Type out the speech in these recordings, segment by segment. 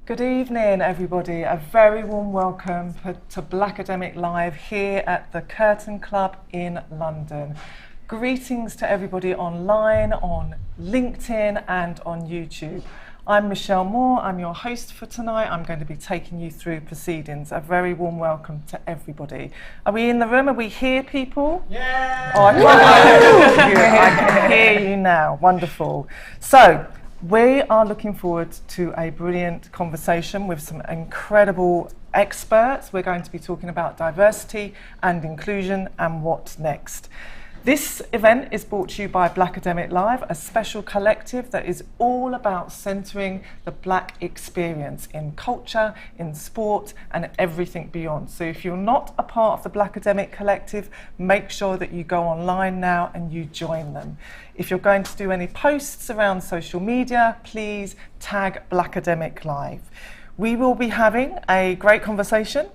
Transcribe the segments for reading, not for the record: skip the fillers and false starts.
Good evening, everybody. A very warm welcome to Blakademik Live here at the Curtain Club in London. Greetings to everybody online, on LinkedIn and on YouTube. I'm Michelle Moore, I'm your host for tonight. I'm going to be taking you through proceedings. A very warm welcome to everybody. Are we in the room? Are we here, people? Yeah! Oh, I can hear you now. Wonderful. So, we are looking forward to a brilliant conversation with some incredible experts. We're going to be talking about diversity and inclusion and what's next. This event is brought to you by Blakademik Live, a special collective that is all about centering the Black experience in culture, in sport, and everything beyond. So if you're not a part of the Blakademik collective, make sure that you go online now and you join them. If you're going to do any posts around social media, please tag Blakademik Live. We will be having a great conversation,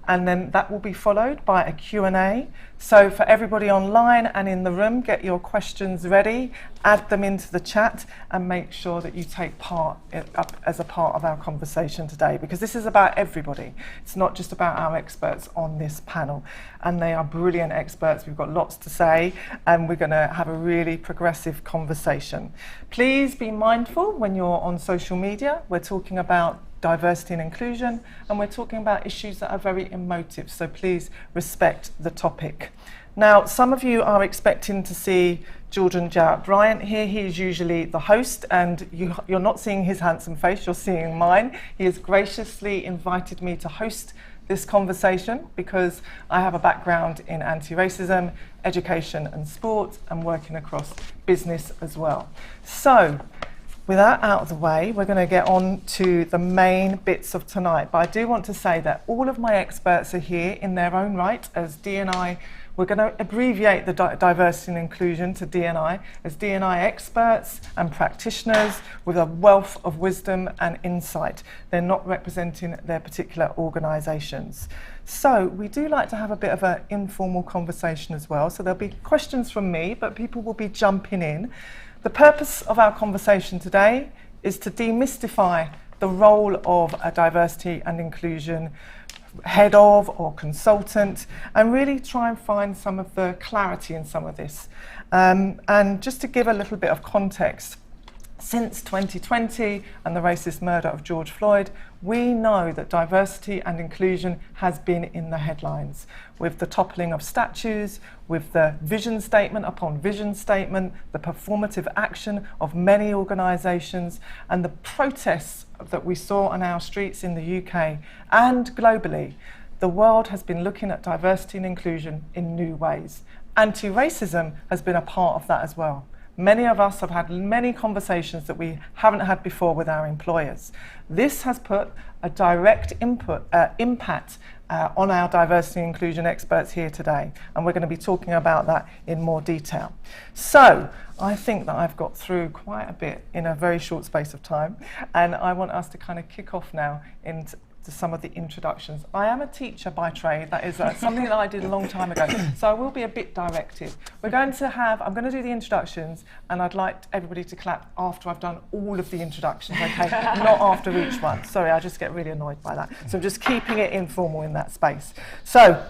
and then that will be followed by a Q&A. So for everybody online and in the room, get your questions ready, add them into the chat, and make sure that you take part up as a part of our conversation today, because this is about everybody. It's not just about our experts on this panel, and they are brilliant experts. We've got lots to say, and we're going to have a really progressive conversation. Please be mindful when you're on social media. We're talking about diversity and inclusion, and we're talking about issues that are very emotive, so please respect the topic. Now, some of you are expecting to see Jordan Jarrett Bryant here. He is usually the host, and you're not seeing his handsome face, you're seeing mine. He has graciously invited me to host this conversation because I have a background in anti-racism, education and sport, and working across business as well. So, with that out of the way, we're going to get on to the main bits of tonight. But I do want to say that all of my experts are here in their own right as D&I. We're going to abbreviate the diversity and inclusion to D&I as D&I experts and practitioners with a wealth of wisdom and insight. They're not representing their particular organisations. So we do like to have a bit of an informal conversation as well. So there'll be questions from me, but people will be jumping in. The purpose of our conversation today is to demystify the role of a diversity and inclusion head of or consultant, and really try and find some of the clarity in some of this. And just to give a little bit of context, since 2020 and the racist murder of George Floyd, we know that diversity and inclusion has been in the headlines, with the toppling of statues, with the vision statement upon vision statement, the performative action of many organisations, and the protests that we saw on our streets in the UK and globally. The world has been looking at diversity and inclusion in new ways. Anti-racism has been a part of that as well. Many of us have had many conversations that we haven't had before with our employers. This has put a direct impact on our diversity and inclusion experts here today, and we're going to be talking about that in more detail. So I think that I've got through quite a bit in a very short space of time, and I want us to kind of kick off now into some of the introductions. I am a teacher by trade. That is something that I did a long time ago, so I will be a bit directive. I'm going to do the introductions, and I'd like everybody to clap after I've done all of the introductions, okay? Not after each one. Sorry, I just get really annoyed by that. So I'm just keeping it informal in that space. So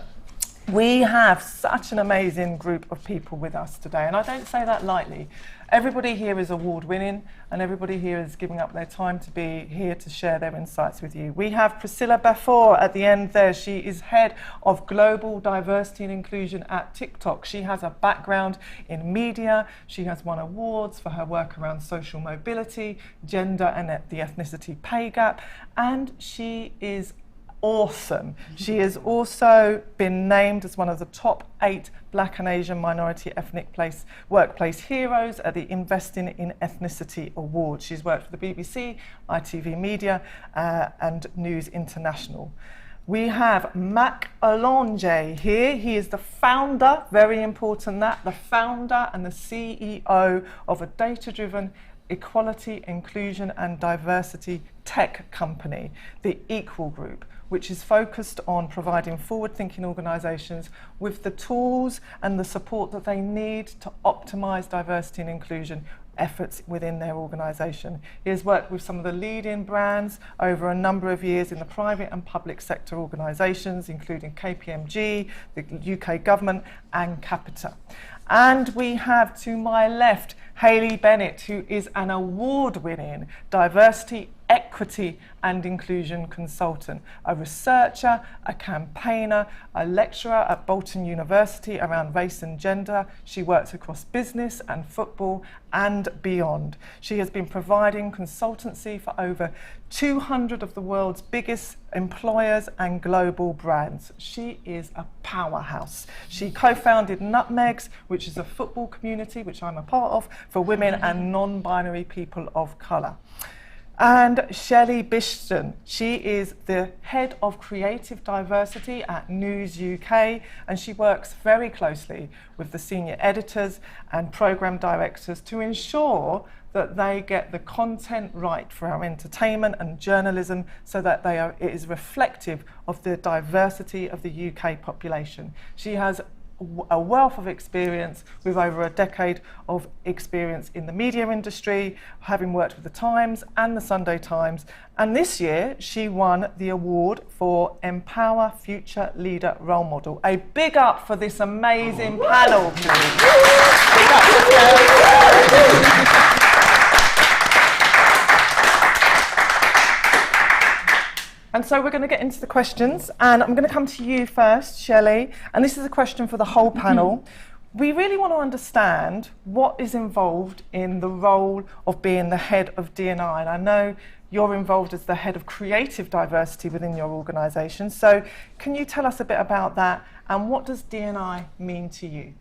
we have such an amazing group of people with us today, and I don't say that lightly. Everybody here is award-winning, and everybody here is giving up their time to be here to share their insights with you. We have Priscilla Baffour at the end there. She is head of global diversity and inclusion at TikTok. She has a background in media. She has won awards for her work around social mobility, gender and the ethnicity pay gap, and she is awesome. She has also been named as one of the top 8 Black and Asian minority ethnic workplace heroes at the Investing in Ethnicity Awards. She's worked for the BBC, ITV Media and News International. We have Mac Alonge here. He is the founder, very important that, the founder and the CEO of a data-driven equality, inclusion and diversity tech company, the Equal Group, which is focused on providing forward-thinking organisations with the tools and the support that they need to optimise diversity and inclusion efforts within their organisation. He has worked with some of the leading brands over a number of years in the private and public sector organisations, including KPMG, the UK government and Capita. And we have to my left Hayley Bennett, who is an award-winning diversity, equity and inclusion consultant, a researcher, a campaigner, a lecturer at Bolton University around race and gender. She works across business and football and beyond. She has been providing consultancy for over 200 of the world's biggest employers and global brands. She is a powerhouse. She co-founded Nutmegs, which is a football community, which I'm a part of, for women and non-binary people of colour. And Shelly Bishton, she is the head of creative diversity at News UK, and she works very closely with the senior editors and programme directors to ensure that they get the content right for our entertainment and journalism, so that it is reflective of the diversity of the UK population. She has a wealth of experience, with over a decade of experience in the media industry, having worked with the Times and the Sunday Times. And this year she won the award for Empower Future Leader Role Model. A big up for this amazing panel, please. Big up. And so we're going to get into the questions, and I'm going to come to you first, Shelley, and this is a question for the whole panel. We really want to understand what is involved in the role of being the head of D&I, and I know you're involved as the head of creative diversity within your organisation, so can you tell us a bit about that, and what does D&I mean to you?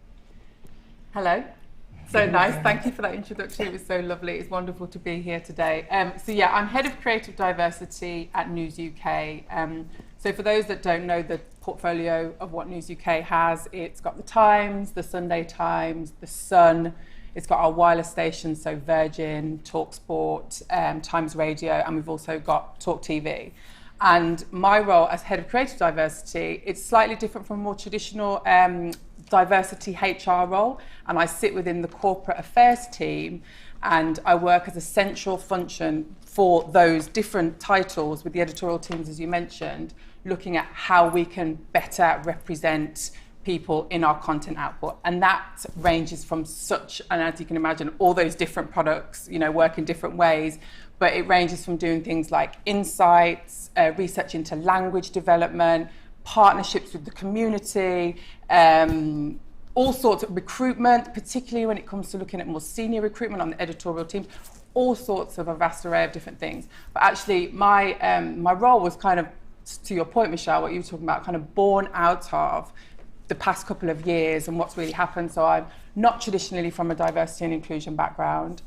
Hello. So nice, thank you for that introduction, it was so lovely, it's wonderful to be here today. So yeah, I'm Head of Creative Diversity at News UK. So for those that don't know the portfolio of what News UK has, it's got the Times, the Sunday Times, the Sun, it's got our wireless stations, so Virgin, TalkSport, Times Radio, and we've also got Talk TV. And my role as Head of Creative Diversity, it's slightly different from a more traditional diversity HR role, and I sit within the corporate affairs team, and I work as a central function for those different titles with the editorial teams, as you mentioned, looking at how we can better represent people in our content output. And that ranges from such, and as you can imagine, all those different products, you know, work in different ways, but it ranges from doing things like insights, research into language development, partnerships with the community, all sorts of recruitment, particularly when it comes to looking at more senior recruitment on the editorial teams, all sorts of a vast array of different things. But actually my role was kind of, to your point, Michelle, what you were talking about, kind of born out of the past couple of years and what's really happened. So I'm not traditionally from a diversity and inclusion background.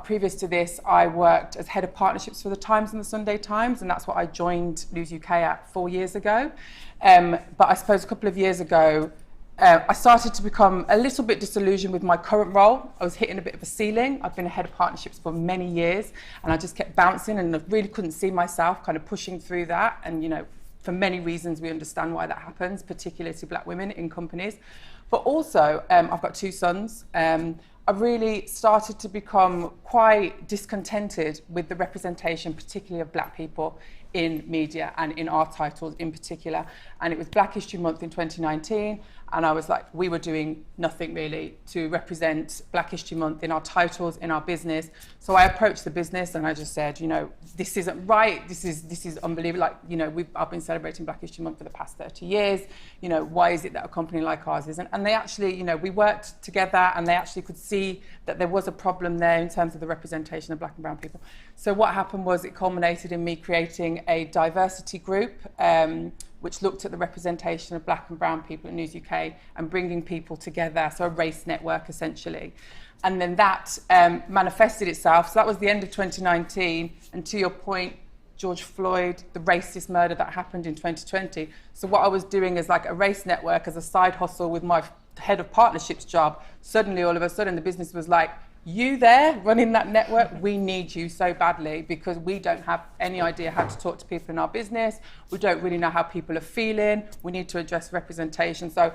Previous to this, I worked as head of partnerships for the Times and the Sunday Times, and that's what I joined News UK at 4 years ago. But I suppose a couple of years ago, I started to become a little bit disillusioned with my current role. I was hitting a bit of a ceiling. I've been a head of partnerships for many years, and I just kept bouncing, and I really couldn't see myself kind of pushing through that. And, you know, for many reasons, we understand why that happens, particularly to black women in companies. But also, I've got two sons. I really started to become quite discontented with the representation, particularly of black people in media and in our titles in particular. And it was Black History Month in 2019, and I was like, we were doing nothing really to represent Black History Month in our titles, in our business. So I approached the business and I just said, you know, this isn't right, this is unbelievable. Like, you know, I've been celebrating Black History Month for the past 30 years. You know, why is it that a company like ours isn't? And they actually, you know, we worked together, and they actually could see that there was a problem there in terms of the representation of black and brown people. So what happened was it culminated in me creating a diversity group, which looked at the representation of black and brown people at News UK and bringing people together, so a race network essentially. And then that manifested itself. So that was the end of 2019. And to your point, George Floyd, the racist murder that happened in 2020. So what I was doing as like a race network, as a side hustle with my head of partnerships job, suddenly all of a sudden the business was like, you there running that network, we need you so badly, because we don't have any idea how to talk to people in our business. We don't really know how people are feeling. We need to address representation. So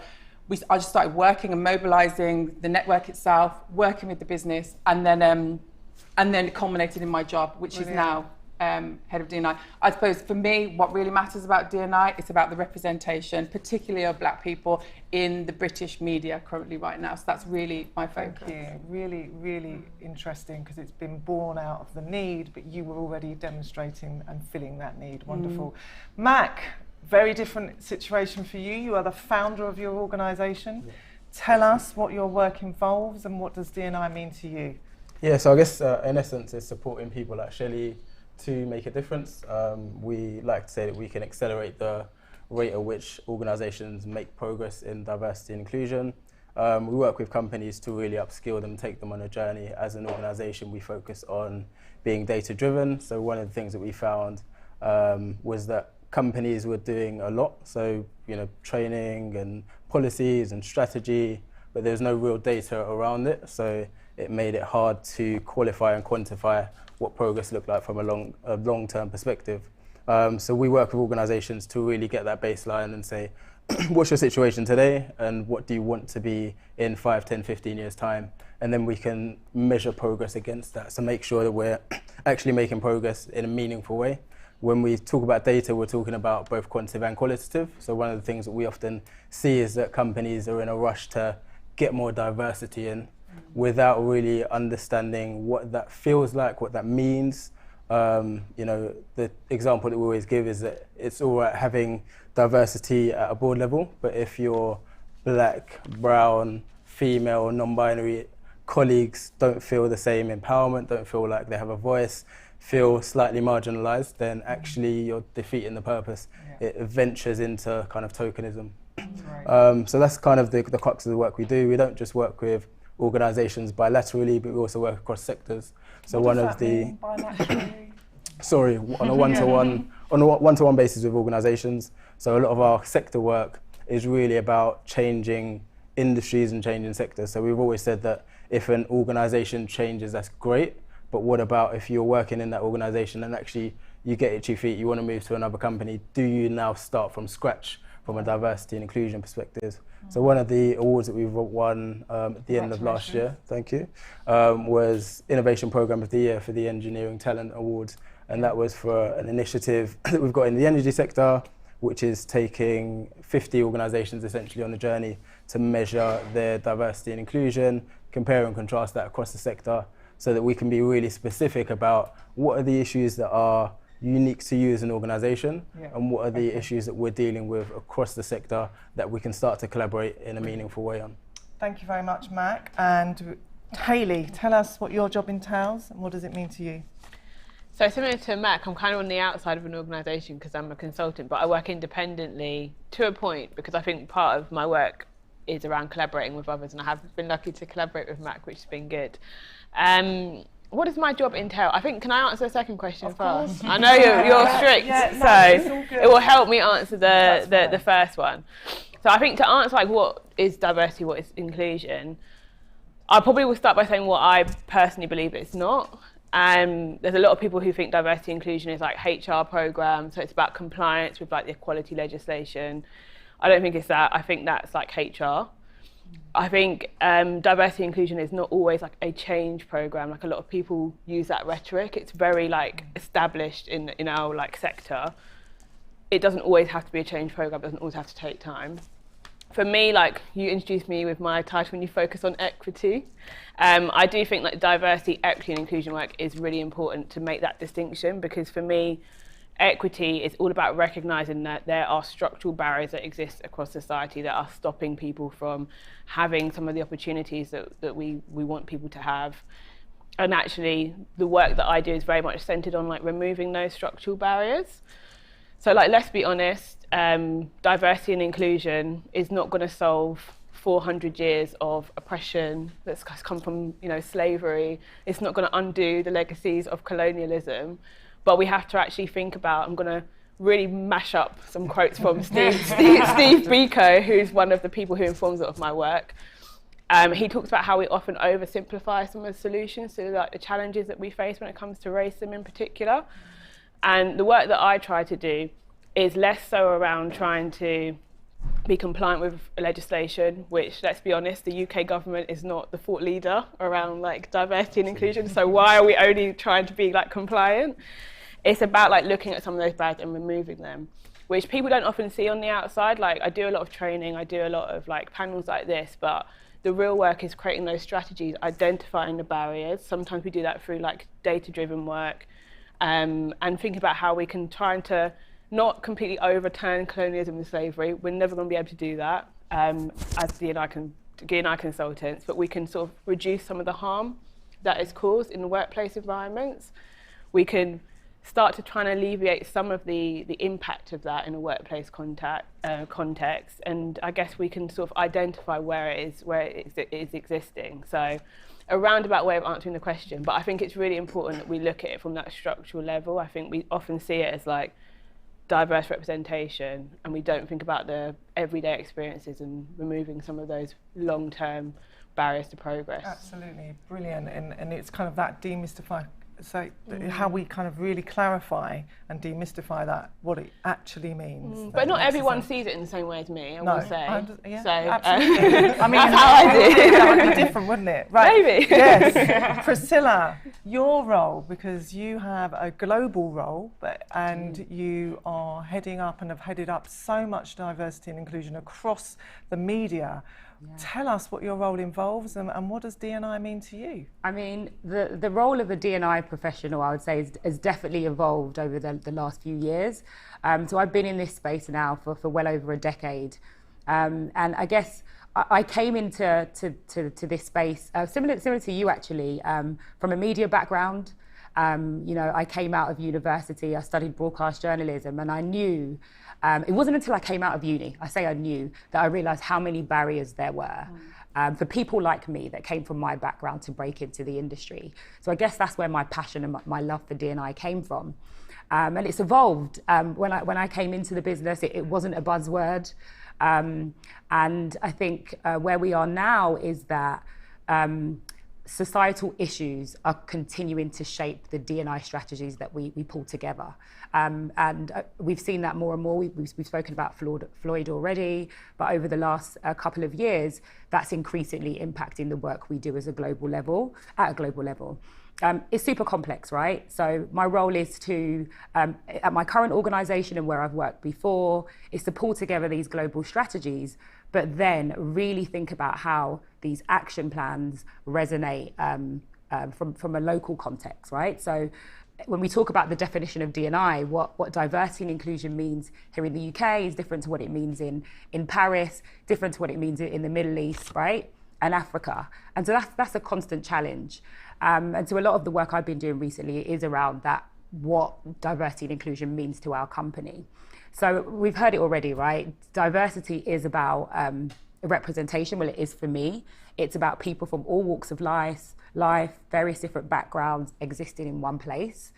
I just started working and mobilising the network itself, working with the business, and then it culminated in my job, which is now head of D&I. I suppose for me, what really matters about D&I is about the representation, particularly of Black people in the British media currently right now. So that's really my focus. Thank you. Really, really interesting, because it's been born out of the need, but you were already demonstrating and filling that need. Wonderful. Mac, very different situation for you. You are the founder of your organisation. Yeah. Tell us what your work involves and what does D&I mean to you? Yeah, so I guess in essence it's supporting people like Shelley to make a difference. We like to say that we can accelerate the rate at which organisations make progress in diversity and inclusion. We work with companies to really upskill them, take them on a journey. As an organisation, we focus on being data-driven. So one of the things that we found was that companies were doing a lot, so training and policies and strategy, but there's no real data around it. So it made it hard to qualify and quantify what progress looked like from a long-term perspective. So we work with organisations to really get that baseline and say, what's your situation today and what do you want to be in 5, 10, 15 years time? And then we can measure progress against that. So make sure that we're actually making progress in a meaningful way. When we talk about data, we're talking about both quantitative and qualitative. So one of the things that we often see is that companies are in a rush to get more diversity in without really understanding what that feels like, what that means. The example that we always give is that it's all right having diversity at a board level, but if your Black, brown, female, non-binary colleagues don't feel the same empowerment, don't feel like they have a voice, feel slightly marginalised, then actually you're defeating the purpose. Yeah. It ventures into kind of tokenism. Right. So that's kind of the crux of the work we do. We don't just work with organisations bilaterally, but we also work across sectors. So what does that mean, bilaterally? Sorry, on a one-to-one basis with organisations. So a lot of our sector work is really about changing industries and changing sectors. So we've always said that if an organisation changes, that's great. But what about if you're working in that organisation and actually you get itchy feet, you want to move to another company? Do you now start from scratch from a diversity and inclusion perspective? So one of the awards that we've won at the end of last year, thank you, was Innovation Programme of the Year for the Engineering Talent Awards. And that was for an initiative that we've got in the energy sector, which is taking 50 organisations essentially on a journey to measure their diversity and inclusion, compare and contrast that across the sector, so that we can be really specific about what are the issues that are unique to you as an organisation, and what are the issues that we're dealing with across the sector that we can start to collaborate in a meaningful way on. Thank you very much, Mac. And Hayley, tell us what your job entails and what does it mean to you? So similar to Mac, I'm kind of on the outside of an organisation because I'm a consultant, but I work independently to a point because I think part of my work is around collaborating with others, and I have been lucky to collaborate with Mac, which has been good. What does my job entail? I think, can I answer the second question first? I know you're strict, so it will help me answer the first one. So I think to answer like what is diversity, what is inclusion, I probably will start by saying what I personally believe it's not. There's a lot of people who think diversity inclusion is like HR programs, so it's about compliance with like the equality legislation. I don't think it's that. I think that's like HR. I think diversity inclusion is not always like a change program. Like a lot of people use that rhetoric. It's very like established in our like sector. It doesn't always have to be a change program. It doesn't always have to take time. For me, like you introduced me with my title when you focus on equity. I do think that diversity, equity and inclusion work is really important to make that distinction, because for me, equity is all about recognising that there are structural barriers that exist across society that are stopping people from having some of the opportunities that we want people to have. And actually, the work that I do is very much centred on like removing those structural barriers. So like, let's be honest, diversity and inclusion is not going to solve 400 years of oppression that's come from, slavery. It's not going to undo the legacies of colonialism. But we have to actually think about, I'm going to really mash up some quotes from Steve Biko, who's one of the people who informs a lot of my work. He talks about how we often oversimplify some of the solutions to like the challenges that we face when it comes to racism in particular. And the work that I try to do is less so around trying to be compliant with legislation, which, let's be honest, the UK government is not the thought leader around like diversity and inclusion. So why are we only trying to be like compliant? It's about like looking at some of those barriers and removing them, which people don't often see on the outside. Like I do a lot of training, I do a lot of like panels like this, but the real work is creating those strategies, identifying the barriers. Sometimes we do that through like data-driven work, and think about how we can try to not completely overturn colonialism and slavery. We're never going to be able to do that as D&I consultants, but we can sort of reduce some of the harm that is caused in the workplace environments. We can start to try and alleviate some of the impact of that in a workplace context, and I guess we can sort of identify where it is existing. So a roundabout way of answering the question, but I think it's really important that we look at it from that structural level. I think we often see it as like diverse representation, and we don't think about the everyday experiences and removing some of those long-term barriers to progress. Absolutely, brilliant, and it's kind of that how we kind of really clarify and demystify that, what it actually means. But not everyone sees it in the same way as me, I will say. So, absolutely. I mean, that's how I do. That would be different, wouldn't it? Right. Maybe. Yes. Priscilla, your role, because you have a global role, and you are heading up and have headed up so much diversity and inclusion across the media. Yeah. Tell us what your role involves, and what does D&I mean to you? I mean, the role of a D&I professional, I would say, has definitely evolved over the last few years. So I've been in this space now for well over a decade. And I guess I came into this space, similar to you actually, from a media background. You know, I came out of university, I studied broadcast journalism, and I knew, it wasn't until I came out of uni, I knew, that I realised how many barriers there were for people like me that came from my background to break into the industry. So I guess that's where my passion and my love for D&I came from. And it's evolved. When I came into the business, it wasn't a buzzword. And I think where we are now is that societal issues are continuing to shape the D&I strategies that we pull together. And we've seen that more and more. We've spoken about Floyd already, but over the last couple of years, that's increasingly impacting the work we do at a global level. It's super complex, right? So my role is to, at my current organisation and where I've worked before, is to pull together these global strategies, but then really think about how these action plans resonate from a local context, right? So when we talk about the definition of D&I, what diversity and inclusion means here in the UK is different to what it means in Paris, different to what it means in the Middle East, right? And Africa. And so that's a constant challenge. And so a lot of the work I've been doing recently is around that, what diversity and inclusion means to our company. So we've heard it already, right? Diversity is about representation. Well, it is for me. It's about people from all walks of life, various different backgrounds existing in one place.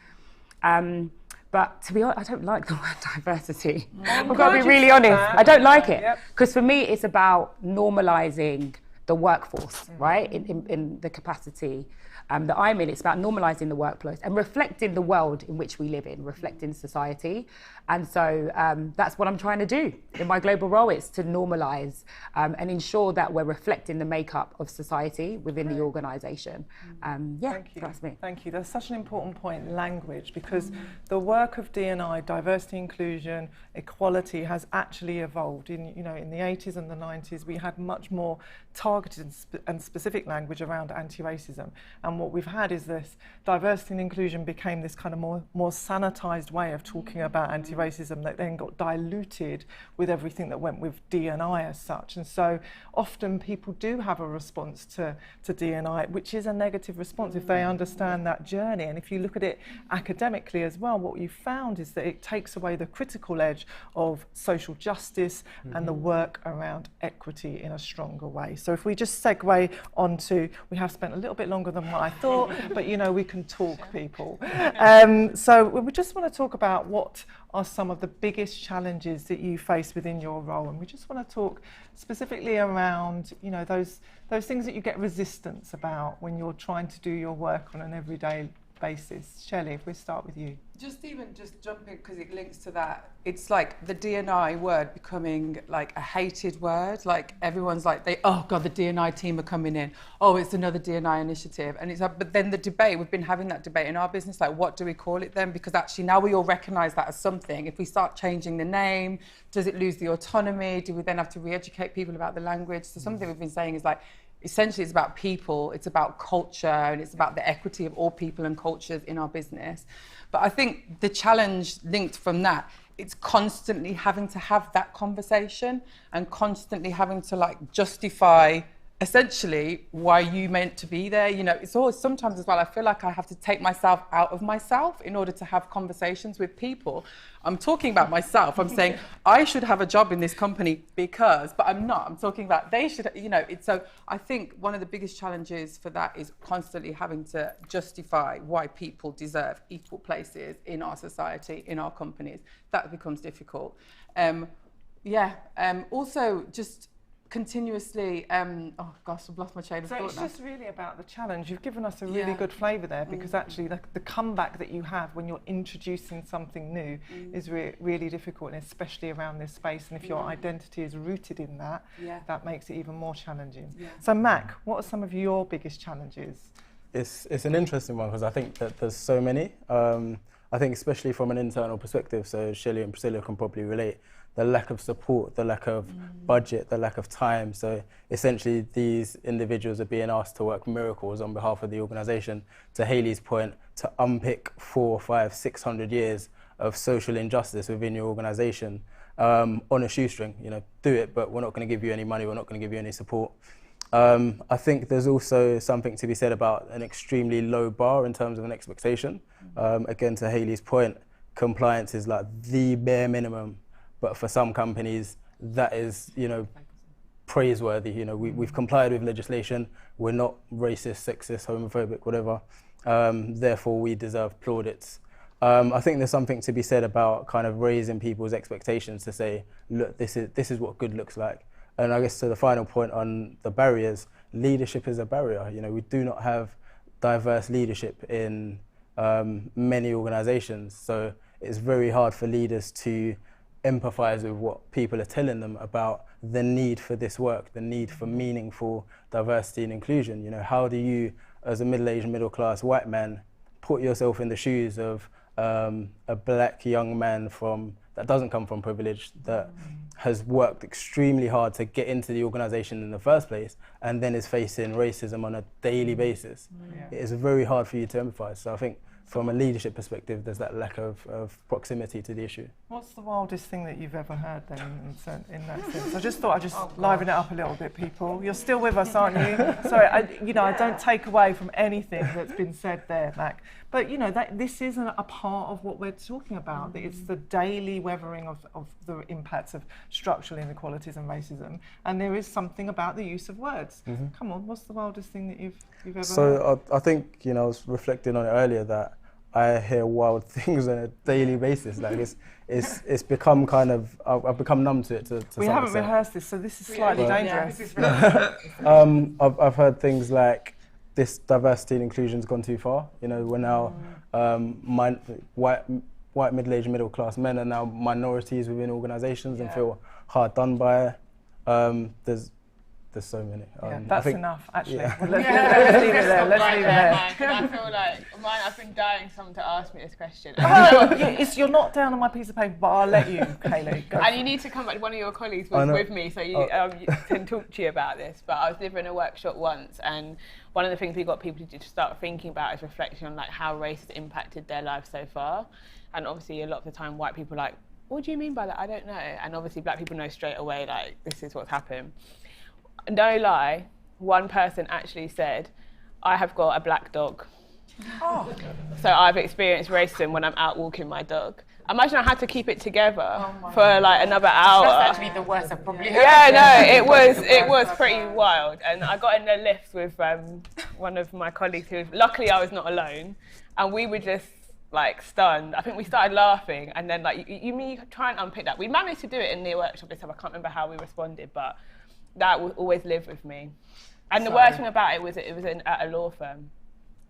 But to be honest, I don't like the word diversity. I've got to be really honest. I don't like it. Because for me, it's about normalising the workforce, right? In the capacity that I'm in. It's about normalising the workplace and reflecting the world in which we live in, reflecting society. And so that's what I'm trying to do in my global role. It's to normalise and ensure that we're reflecting the makeup of society within the organisation. Thank you. That's me. Thank you. That's such an important point, language, because the work of D&I, diversity, inclusion, equality, has actually evolved. In the 80s and the 90s, we had much more targeted and specific language around anti-racism. And what we've had is this diversity and inclusion became this kind of more sanitised way of talking about anti-racism that then got diluted with everything that went with D&I as such. And so often people do have a response to D&I, which is a negative response if they understand that journey. And if you look at it academically as well, what you found is that it takes away the critical edge of social justice and the work around equity in a stronger way. So if we just segue onto, we have spent a little bit longer than what I thought, but we can talk, people. So we just want to talk about what are some of the biggest challenges that you face within your role, and we just want to talk specifically around those things that you get resistance about when you're trying to do your work on an everyday basis. Shelley, if we start with you. Just jumping, because it links to that, it's like the D&I word becoming like a hated word. Like everyone's like, oh God, the D&I team are coming in. Oh, it's another D&I initiative. And it's like, but then the debate, we've been having that debate in our business, like what do we call it then? Because actually now we all recognise that as something. If we start changing the name, does it lose the autonomy? Do we then have to re-educate people about the language? So something we've been saying is like, essentially it's about people, it's about culture, and it's about the equity of all people and cultures in our business. But I think the challenge linked from that, it's constantly having to have that conversation and constantly having to like justify essentially why you meant to be there. You know, it's always sometimes as well, I feel like I have to take myself out of myself in order to have conversations with people. I'm talking about myself. I'm saying I should have a job in this company because, but I'm not. I'm talking about they should, you know, it's so I think one of the biggest challenges for that is constantly having to justify why people deserve equal places in our society, in our companies. That becomes difficult. Also just continuously, oh gosh, I've lost my chain of thought now. So it's just really about the challenge. You've given us a really good flavour there, because actually the comeback that you have when you're introducing something new is really difficult, and especially around this space. And if your identity is rooted in that, that makes it even more challenging. So Mac, what are some of your biggest challenges? It's an interesting one, because I think that there's so many. I think especially from an internal perspective, so Shelley and Priscilla can probably relate, the lack of support, the lack of budget, the lack of time. So essentially these individuals are being asked to work miracles on behalf of the organisation. To Hayley's point, to unpick 400, 500, 600 years of social injustice within your organisation on a shoestring. You know, do it, but we're not going to give you any money, we're not going to give you any support. I think there's also something to be said about an extremely low bar in terms of an expectation. Again, to Hayley's point, compliance is like the bare minimum. But for some companies, that is, you know, praiseworthy. You know, we've complied with legislation. We're not racist, sexist, homophobic, whatever. Therefore, we deserve plaudits. I think there's something to be said about kind of raising people's expectations to say, look, this is what good looks like. And I guess to the final point on the barriers, leadership is a barrier. You know, we do not have diverse leadership in many organisations. So it's very hard for leaders to empathise with what people are telling them about the need for this work, the need for meaningful diversity and inclusion. You know, how do you, as a middle-aged, middle-class white man, put yourself in the shoes of a black young man that doesn't come from privilege, that has worked extremely hard to get into the organisation in the first place, and then is facing racism on a daily basis? It is very hard for you to empathise. So I think from a leadership perspective, there's that lack of proximity to the issue. What's the wildest thing that you've ever heard then in that sense? I just thought I'd just liven it up a little bit, people. You're still with us, aren't you? Sorry, I don't take away from anything that's been said there, Mac. But, you know, this is a part of what we're talking about. It's the daily weathering of the impacts of structural inequalities and racism. And there is something about the use of words. Come on, what's the wildest thing that you've ever heard? So I think, you know, I was reflecting on it earlier that I hear wild things on a daily basis. Like it's become kind of, I've become numb to it to we some haven't extent. rehearsed this, so this is slightly dangerous. I've heard things like, this diversity and inclusion's gone too far. You know, we're now white middle-aged, middle-class men are now minorities within organisations and feel hard done by. There's so many. That's enough, actually. Let's leave it there. Let's leave it there. I feel like I've been dying someone to ask me this question. You're not down on my piece of paper, but I'll let you, Hayley. And you need to come back. One of your colleagues was with me, so you can talk to you about this. But I was delivering a workshop once, and one of the things we got people to start thinking about is reflecting on like how race has impacted their lives so far. And obviously, a lot of the time, white people are like, "What do you mean by that? I don't know." And obviously, black people know straight away, like, this is what's happened. No lie, one person actually said, I have got a black dog. So I've experienced racism when I'm out walking my dog. Imagine I had to keep it together for like another hour. That's actually the worst I've probably heard. Yeah, no, it was pretty wild. And I got in the lift with one of my colleagues who, luckily I was not alone. And we were just like stunned. I think we started laughing, and then like, you try and unpick that. We managed to do it in the workshop this time. I can't remember how we responded, but that will always live with me. And the worst thing about it was at a law firm.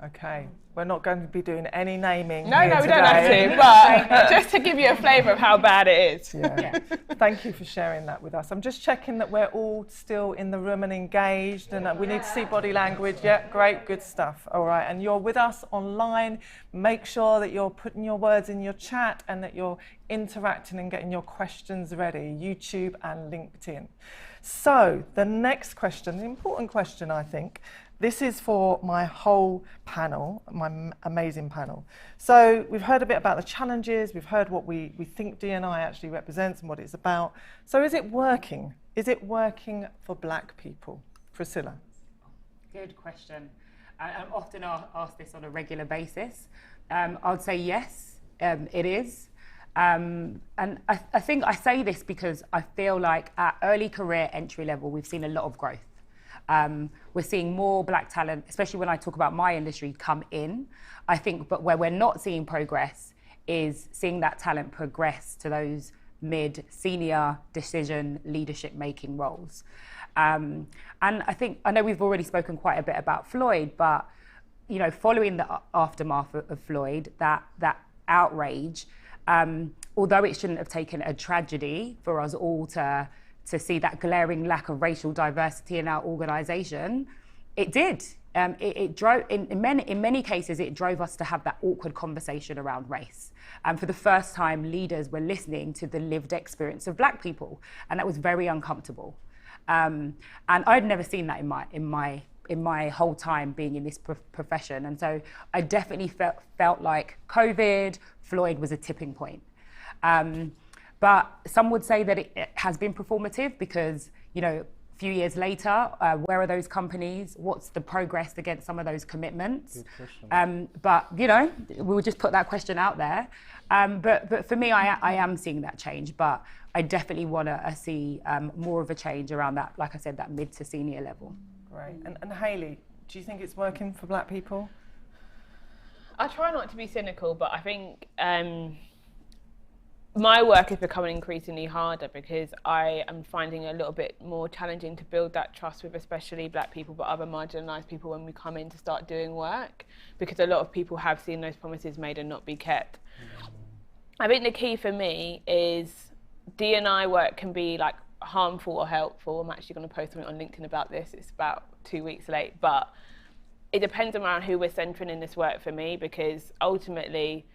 Okay, we're not going to be doing any naming. No, here we today. don't have to, but just to give you a flavour of how bad it is. Yeah. Thank you for sharing that with us. I'm just checking that we're all still in the room and engaged, and we need to see body language. Yeah, great, good stuff. All right, and you're with us online. Make sure that you're putting your words in your chat and that you're interacting and getting your questions ready, YouTube and LinkedIn. So the next question, the important question, I think, this is for my whole panel, my amazing panel. So we've heard a bit about the challenges, we've heard what we think D&I actually represents and what it's about. So is it working? Is it working for Black people? Priscilla. Good question. I'm often asked this on a regular basis. I'd say yes, it is. And I think I say this because I feel like at early career entry level, we've seen a lot of growth. We're seeing more Black talent, especially when I talk about my industry, come in. I think, but where we're not seeing progress is seeing that talent progress to those mid-senior decision leadership making roles. And I know we've already spoken quite a bit about Floyd, but you know, following the aftermath of Floyd, that outrage, although it shouldn't have taken a tragedy for us all to see that glaring lack of racial diversity in our organisation, it did. It drove, in many cases, it drove us to have that awkward conversation around race. And for the first time, leaders were listening to the lived experience of Black people, and that was very uncomfortable. And I'd never seen that in my whole time being in this profession. And so I definitely felt like COVID, Floyd was a tipping point. But some would say that it has been performative because, you know, a few years later, where are those companies? What's the progress against some of those commitments? But, you know, we'll just put that question out there. But for me, I am seeing that change, but I definitely want to see more of a change around that, like I said, that mid to senior level. Great. And Hayley, do you think it's working for Black people? I try not to be cynical, but I think my work is becoming increasingly harder because I am finding it a little bit more challenging to build that trust with especially Black people, but other marginalised people when we come in to start doing work, because a lot of people have seen those promises made and not be kept. I think the key for me is D&I work can be like harmful or helpful. I'm actually going to post something on LinkedIn about this. It's about 2 weeks late, but it depends around who we're centering in this work for me, because ultimately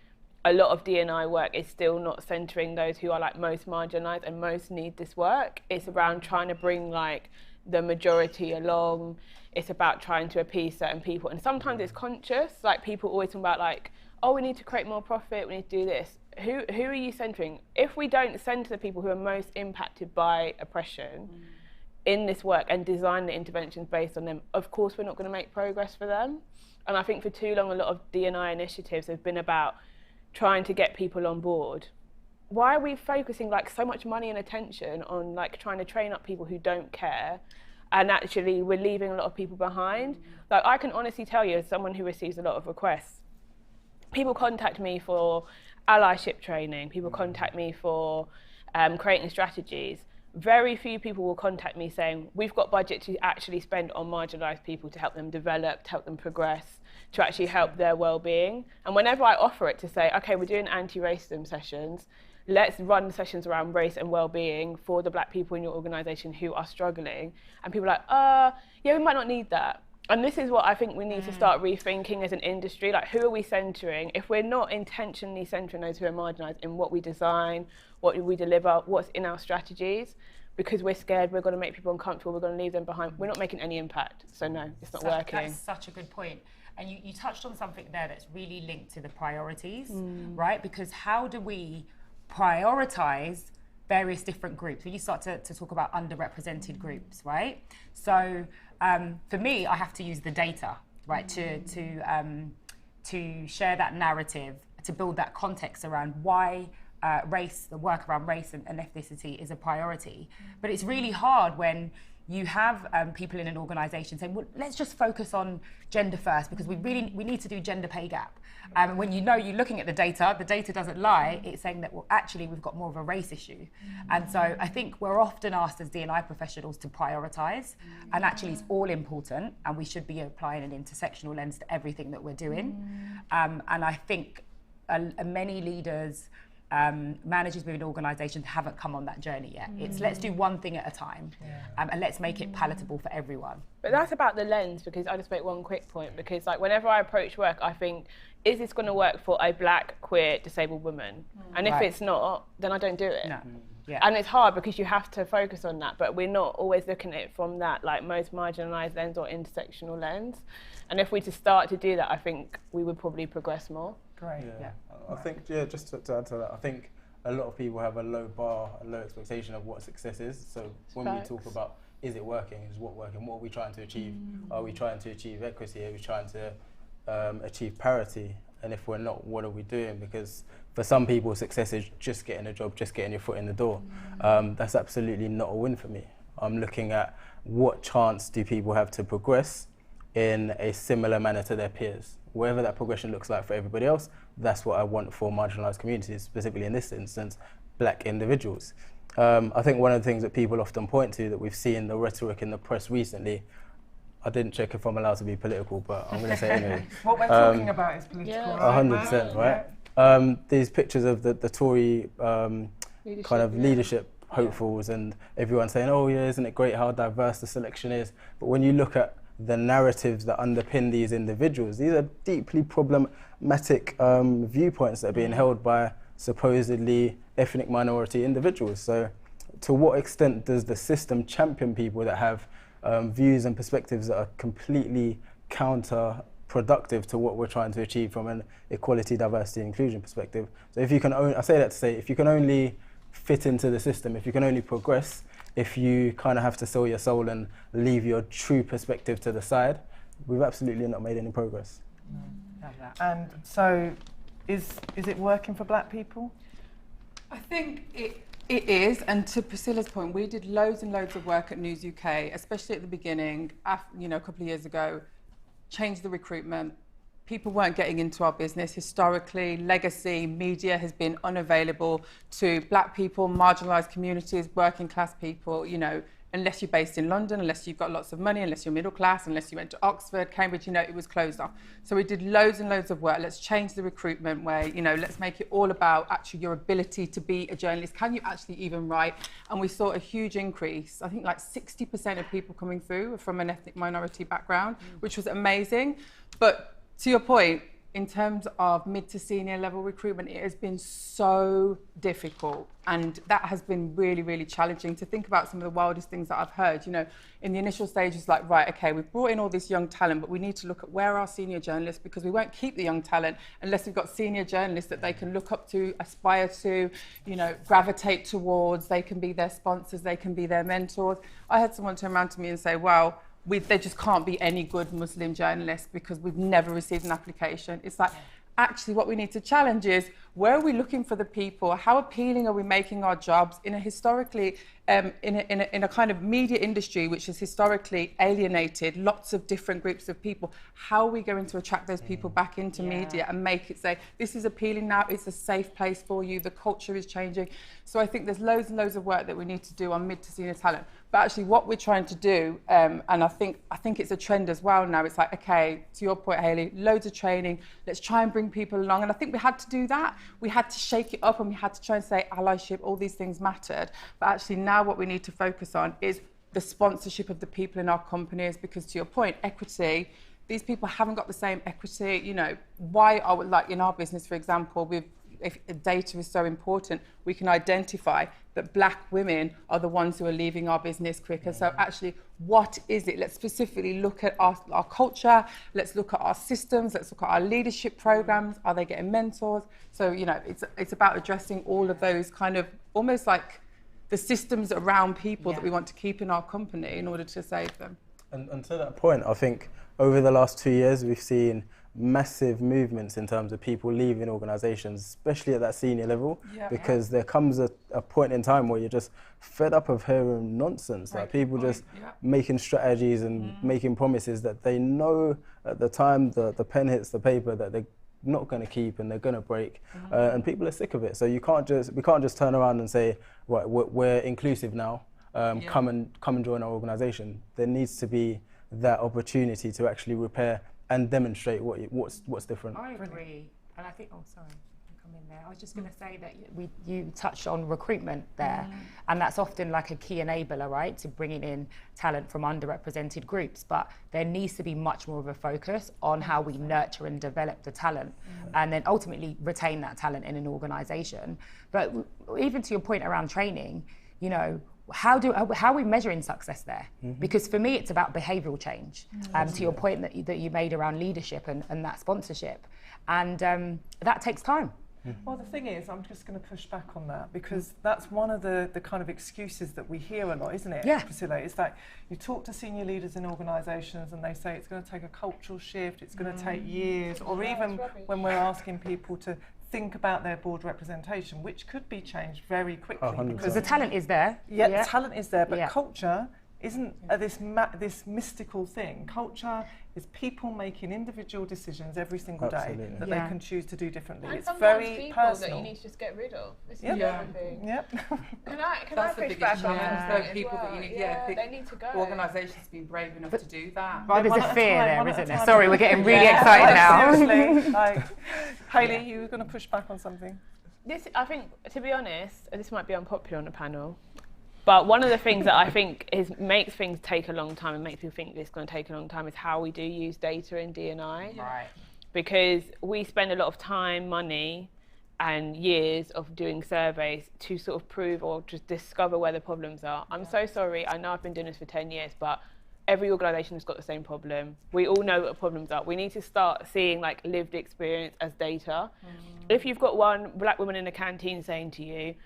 a lot of D&I work is still not centering those who are like most marginalised and most need this work. It's around trying to bring like the majority along. It's about trying to appease certain people, and sometimes it's conscious. Like people always talk about like, oh, we need to create more profit, we need to do this. Who are you centering? If we don't centre the people who are most impacted by oppression in this work and design the interventions based on them, of course we're not going to make progress for them. And I think for too long a lot of D&I initiatives have been about trying to get people on board. Why are we focusing like so much money and attention on like trying to train up people who don't care, and actually we're leaving a lot of people behind? Like I can honestly tell you, as someone who receives a lot of requests, people contact me for allyship training, people contact me for creating strategies. Very few people will contact me saying, we've got budget to actually spend on marginalised people to help them develop, to help them progress, to actually help their well-being. And whenever I offer it to say, okay, we're doing anti-racism sessions, let's run sessions around race and well-being for the Black people in your organisation who are struggling. And people are like, yeah, we might not need that. And this is what I think we need to start rethinking as an industry. Like, who are we centering? If we're not intentionally centering those who are marginalised in what we design, what we deliver, what's in our strategies, because we're scared we're going to make people uncomfortable, we're going to leave them behind, we're not making any impact. So no, it's not working. That's such a good point. And you touched on something there that's really linked to the priorities, right? Because how do we prioritise various different groups? When you start to talk about underrepresented groups, right? So for me, I have to use the data, right, to share that narrative, to build that context around why race, the work around race and ethnicity is a priority. But it's really hard when you have people in an organisation saying, well, let's just focus on gender first because we need to do gender pay gap. When you're looking at the data doesn't lie, it's saying that, well, actually, we've got more of a race issue. And so I think we're often asked as D&I professionals to prioritise, and actually it's all important, and we should be applying an intersectional lens to everything that we're doing. And I think many leaders, managers within organisations haven't come on that journey yet. It's let's do one thing at a time, and let's make it palatable for everyone. But that's about the lens, because I just make one quick point, because like whenever I approach work, I think, is this going to work for a black, queer, disabled woman? And if it's not, then I don't do it. No. Yeah. And it's hard because you have to focus on that, but we're not always looking at it from that like most marginalised lens or intersectional lens. And if we just start to do that, I think we would probably progress more. Great. Yeah. I think, just to add to that, I think a lot of people have a low bar, a low expectation of what success is. So when we talk about, is it working, is what working, what are we trying to achieve? Are we trying to achieve equity? Are we trying to achieve parity? And if we're not, what are we doing? Because for some people, success is just getting a job, just getting your foot in the door. That's absolutely not a win for me. I'm looking at what chance do people have to progress in a similar manner to their peers. Whatever that progression looks like for everybody else, that's what I want for marginalised communities, specifically in this instance, black individuals. I think one of the things that people often point to that we've seen the rhetoric in the press recently, I didn't check if I'm allowed to be political, but I'm going to say anyway. What we're talking about is political, right? 100%, right? These pictures of the Tory kind of leadership hopefuls and everyone saying, oh yeah, isn't it great how diverse the selection is? But when you look at the narratives that underpin these individuals, these are deeply problematic viewpoints that are being held by supposedly ethnic minority individuals. So to what extent does the system champion people that have views and perspectives that are completely counterproductive to what we're trying to achieve from an equality, diversity, inclusion perspective? So if you can I say that to say, if you can only fit into the system, if you can only progress, if you kind of have to sell your soul and leave your true perspective to the side, we've absolutely not made any progress. And so, is it working for black people? I think it is, and to Priscilla's point, we did loads and loads of work at News UK, especially at the beginning, a couple of years ago, changed the recruitment. People weren't getting into our business. Historically, legacy media has been unavailable to black people, marginalised communities, working class people, unless you're based in London, unless you've got lots of money, unless you're middle class, unless you went to Oxford, Cambridge, it was closed off. So we did loads and loads of work. Let's change the recruitment way, let's make it all about actually your ability to be a journalist. Can you actually even write? And we saw a huge increase. I think like 60% of people coming through are from an ethnic minority background, which was amazing. But to your point, in terms of mid to senior level recruitment, it has been so difficult, and that has been really, really challenging. To think about some of the wildest things that I've heard, in the initial stages, like, right, okay, we've brought in all this young talent, but we need to look at where are senior journalists, because we won't keep the young talent unless we've got senior journalists that they can look up to, aspire to, gravitate towards. They can be their sponsors, they can be their mentors. I had someone turn around to me and say, well, there just can't be any good Muslim journalists because we've never received an application. It's like, actually what we need to challenge is, where are we looking for the people? How appealing are we making our jobs in a historically, in a kind of media industry which has historically alienated lots of different groups of people? How are we going to attract those people back into media and make it say, this is appealing now, it's a safe place for you, the culture is changing. So I think there's loads and loads of work that we need to do on mid to senior talent. But actually what we're trying to do, and I think it's a trend as well now, it's like, okay, to your point, Hayley, loads of training, let's try and bring people along. And I think we had to do that. We had to shake it up and we had to try and say allyship, all these things mattered. But actually now what we need to focus on is the sponsorship of the people in our companies, because to your point, equity, these people haven't got the same equity. Why are we, like in our business, for example, if data is so important, we can identify that black women are the ones who are leaving our business quicker. So actually, what is it? Let's specifically look at our culture, let's look at our systems, let's look at our leadership programs. Are they getting mentors? So, it's about addressing all of those kind of almost like the systems around people that we want to keep in our company in order to save them. And to that point, I think over the last 2 years, we've seen massive movements in terms of people leaving organisations, especially at that senior level, because there comes a point in time where you're just fed up of hearing nonsense, like people just making strategies and making promises that they know at the time the pen hits the paper that they're not going to keep and they're going to break, and people are sick of it. So we can't just turn around and say, right, we're inclusive now, come and join our organisation. There needs to be that opportunity to actually repair and demonstrate what's different. I agree, and I think. Oh, sorry, come in there. I was just going to say that you touched on recruitment there, and that's often like a key enabler, right, to bringing in talent from underrepresented groups. But there needs to be much more of a focus on how we nurture and develop the talent, and then ultimately retain that talent in an organisation. But even to your point around training, you know, how are we measuring success there? Because for me, it's about behavioural change. To your point that you made around leadership and that sponsorship, and that takes time. Well, the thing is, I'm just going to push back on that, because that's one of the kind of excuses that we hear a lot, isn't it, Priscilla? It's like you talk to senior leaders in organisations and they say it's going to take a cultural shift, it's going to take years, or even when we're asking people to think about their board representation, which could be changed very quickly. Because the talent is there. The talent is there, but culture isn't this mystical thing. Culture is people making individual decisions every single day that they can choose to do differently. And it's very people personal. that you need to just get rid of. This is Yep. the other thing. Yep. Can I That's the push biggest back on challenge. that Those as people well? that you need, They need to go. Organisations have been brave enough to do that. Right, There's one a at fear time, there, one at isn't a there? time. Sorry, we're getting really excited now. Seriously, Hayley, you were going to push back on something? I think, to be honest, this might be unpopular on the panel, but one of the things that I think makes things take a long time and makes people think it's going to take a long time is how we do use data in D&I. Right. Because we spend a lot of time, money, and years of doing surveys to sort of prove or just discover where the problems are. I'm so sorry, I know I've been doing this for 10 years, but every organisation has got the same problem. We all know what the problems are. We need to start seeing like lived experience as data. If you've got one black woman in a canteen saying to you,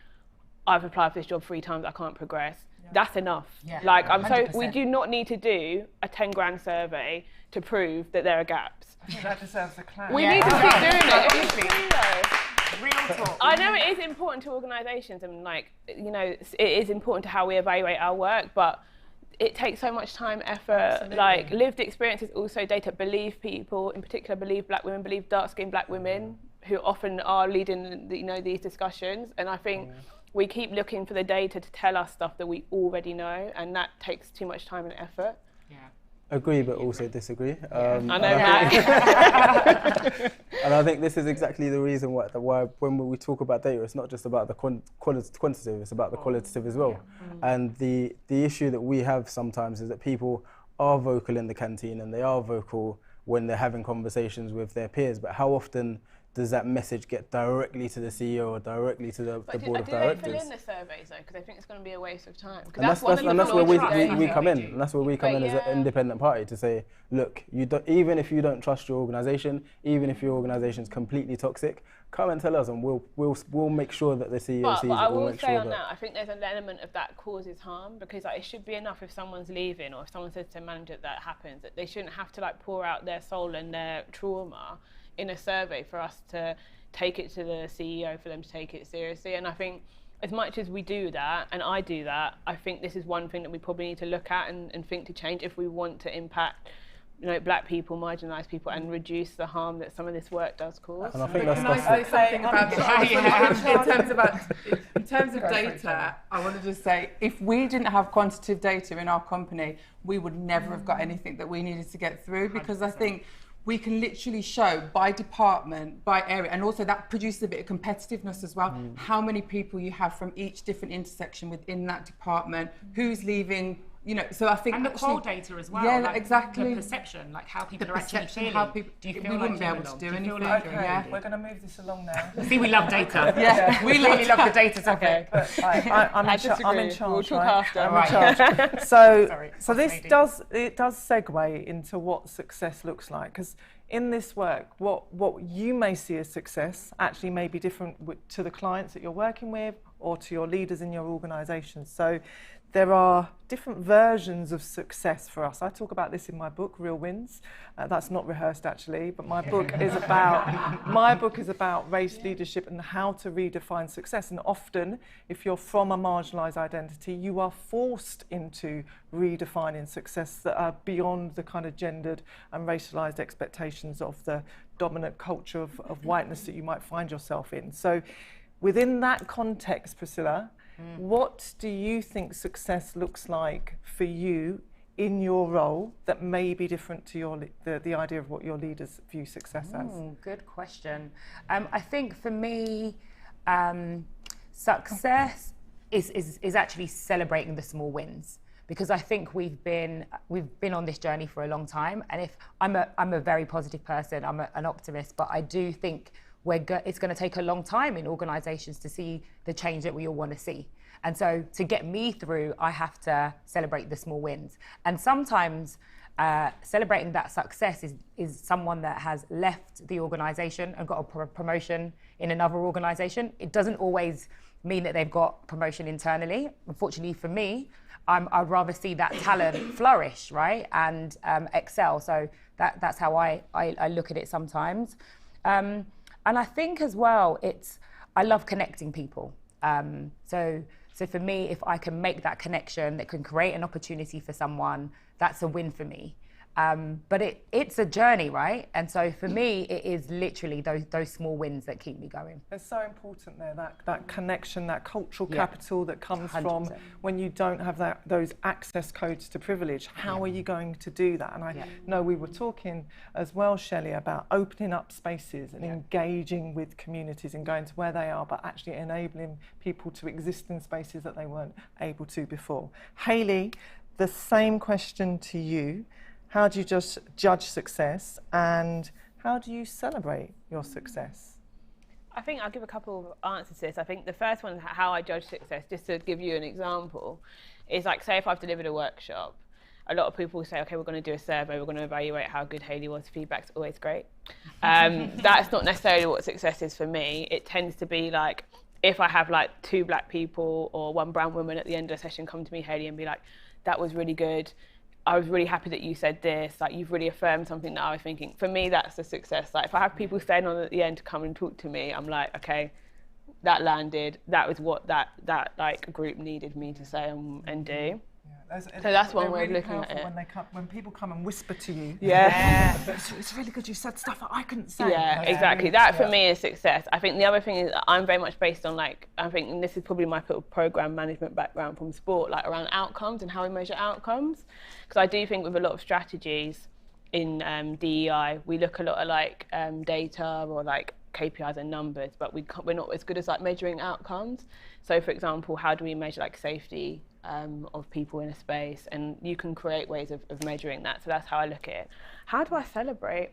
I've applied for this job 3 times, I can't progress, that's enough. Like, we do not need to do a 10 grand survey to prove that there are gaps. I think that deserves a clap. We need to keep doing it. It's true, though. Real talk. I know it is important to organisations and like, you know, it is important to how we evaluate our work, but it takes so much time, effort. Absolutely. Like lived experience is also data. Believe people, in particular, believe black women, believe dark-skinned black women who often are leading, you know, these discussions. And I think we keep looking for the data to tell us stuff that we already know, and that takes too much time and effort. Agree, but also disagree. I know that. And I think this is exactly the reason why when we talk about data, it's not just about the quantitative, it's about the qualitative as well. And the issue that we have sometimes is that people are vocal in the canteen and they are vocal when they're having conversations with their peers, but how often does that message get directly to the CEO or directly to the board of directors? Do they fill in the surveys though? Because I think it's going to be a waste of time. And that's where we come in. And that's where we come in as an independent party to say, look, even if you don't trust your organisation, even if your organisation is completely toxic, come and tell us, and we'll make sure that the CEO sees it. But I We'll will make say sure on that. that, I think there's an element of that causes harm, because like, it should be enough if someone's leaving or if someone says to a manager that happens, that they shouldn't have to like pour out their soul and their trauma in a survey for us to take it to the CEO for them to take it seriously. And I think as much as we do that, and I do that, I think this is one thing that we probably need to look at and think to change if we want to impact, you know, black people, marginalised people, and reduce the harm that some of this work does cause. And I think Can I say something about in terms of data? I want to just say, if we didn't have quantitative data in our company, we would never have got anything that we needed to get through, because I think we can literally show by department, by area, and also that produces a bit of competitiveness as well, how many people you have from each different intersection within that department, who's leaving, you know, so I think And the actually, qual data as well. Yeah, like exactly. The perception, like how people The are actually perception, feeling. how people, do you feel we like wouldn't be you able to belong? do you anything. feel like Okay, we're going to move this along now. See, we love data. Yeah, we really love the data topic. But I'm in charge. We'll talk right? after. I'm Right. in charge. So Sorry, this lady. does segue into what success looks like, because in this work, what you may see as success actually may be different to the clients that you're working with, or to your leaders in your organisation. So there are different versions of success for us. I talk about this in my book, Real Wins. That's not rehearsed actually, but my book is about race leadership and how to redefine success. And often, if you're from a marginalised identity, you are forced into redefining success that are beyond the kind of gendered and racialised expectations of the dominant culture of whiteness that you might find yourself in. So within that context, Priscilla, what do you think success looks like for you in your role that may be different to your the idea of what your leaders view success as? Good question. I think for me, success is actually celebrating the small wins, because I think we've been on this journey for a long time. And if I'm a very positive person, I'm an optimist, but I do think it's going to take a long time in organisations to see the change that we all want to see. And so to get me through, I have to celebrate the small wins. And sometimes celebrating that success is someone that has left the organisation and got a promotion in another organisation. It doesn't always mean that they've got promotion internally. Unfortunately for me, I'd rather see that talent flourish, right, and excel. So that's how I look at it sometimes. And I think as well, I love connecting people. So for me, if I can make that connection that can create an opportunity for someone, that's a win for me. But it's a journey, right? And so for me, it is literally those small wins that keep me going. It's so important there, that connection, that cultural capital that comes 100%. from when you don't have those access codes to privilege. How are you going to do that? And I know we were talking as well, Shelley, about opening up spaces and engaging with communities and going to where they are, but actually enabling people to exist in spaces that they weren't able to before. Hayley, the same question to you. How do you just judge success, and how do you celebrate your success? I think I'll give a couple of answers to this. I think the first one, how I judge success, just to give you an example, is like, say if I've delivered a workshop, a lot of people say, okay, we're going to do a survey, we're going to evaluate how good Hayley was. Feedback's always great. That's not necessarily what success is for me. It tends to be like, if I have like 2 black people or 1 brown woman at the end of the session come to me, Hayley, and be like, that was really good. I was really happy that you said this, like you've really affirmed something that I was thinking. For me, that's a success. Like if I have people staying on at the end to come and talk to me, I'm like, okay, that landed. That was what that like group needed me to say and do. So that's one way of looking at it. When people come and whisper to you, it's really good you said stuff that I couldn't say. Yeah, exactly. That for me is success. I think the other thing is I'm very much based on like, I think, and this is probably my sort of program management background from sport, like around outcomes and how we measure outcomes. Because I do think with a lot of strategies in DEI, we look a lot at like data or like KPIs and numbers, but we're not as good as like measuring outcomes. So for example, how do we measure like safety of people in a space? And you can create ways of measuring that. So that's how I look at it. How do I celebrate?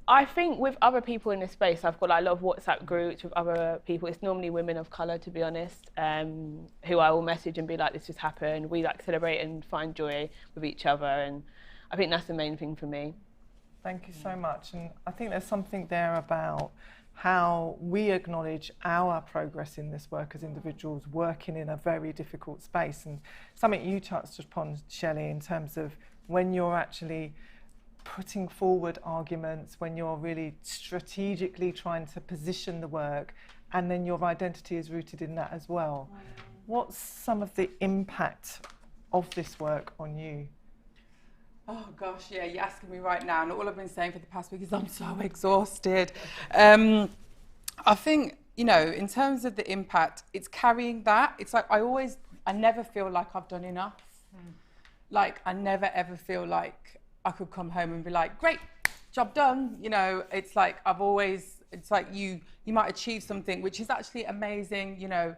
I think with other people in the space, I've got like a lot of WhatsApp groups with other people. It's normally women of colour, to be honest, who I will message and be like, this just happened. We like celebrate and find joy with each other. And I think that's the main thing for me. Thank you so much. And I think there's something there about how we acknowledge our progress in this work as individuals working in a very difficult space. And something you touched upon, Shelley, in terms of when you're actually putting forward arguments, when you're really strategically trying to position the work, and then your identity is rooted in that as well. What's some of the impact of this work on you? Oh gosh, yeah, you're asking me right now, and all I've been saying for the past week is I'm so exhausted. I think, you know, in terms of the impact, it's carrying that. It's like I never feel like I've done enough. Like I never ever feel like I could come home and be like, great, job done. You know, it's like it's like you might achieve something which is actually amazing, you know,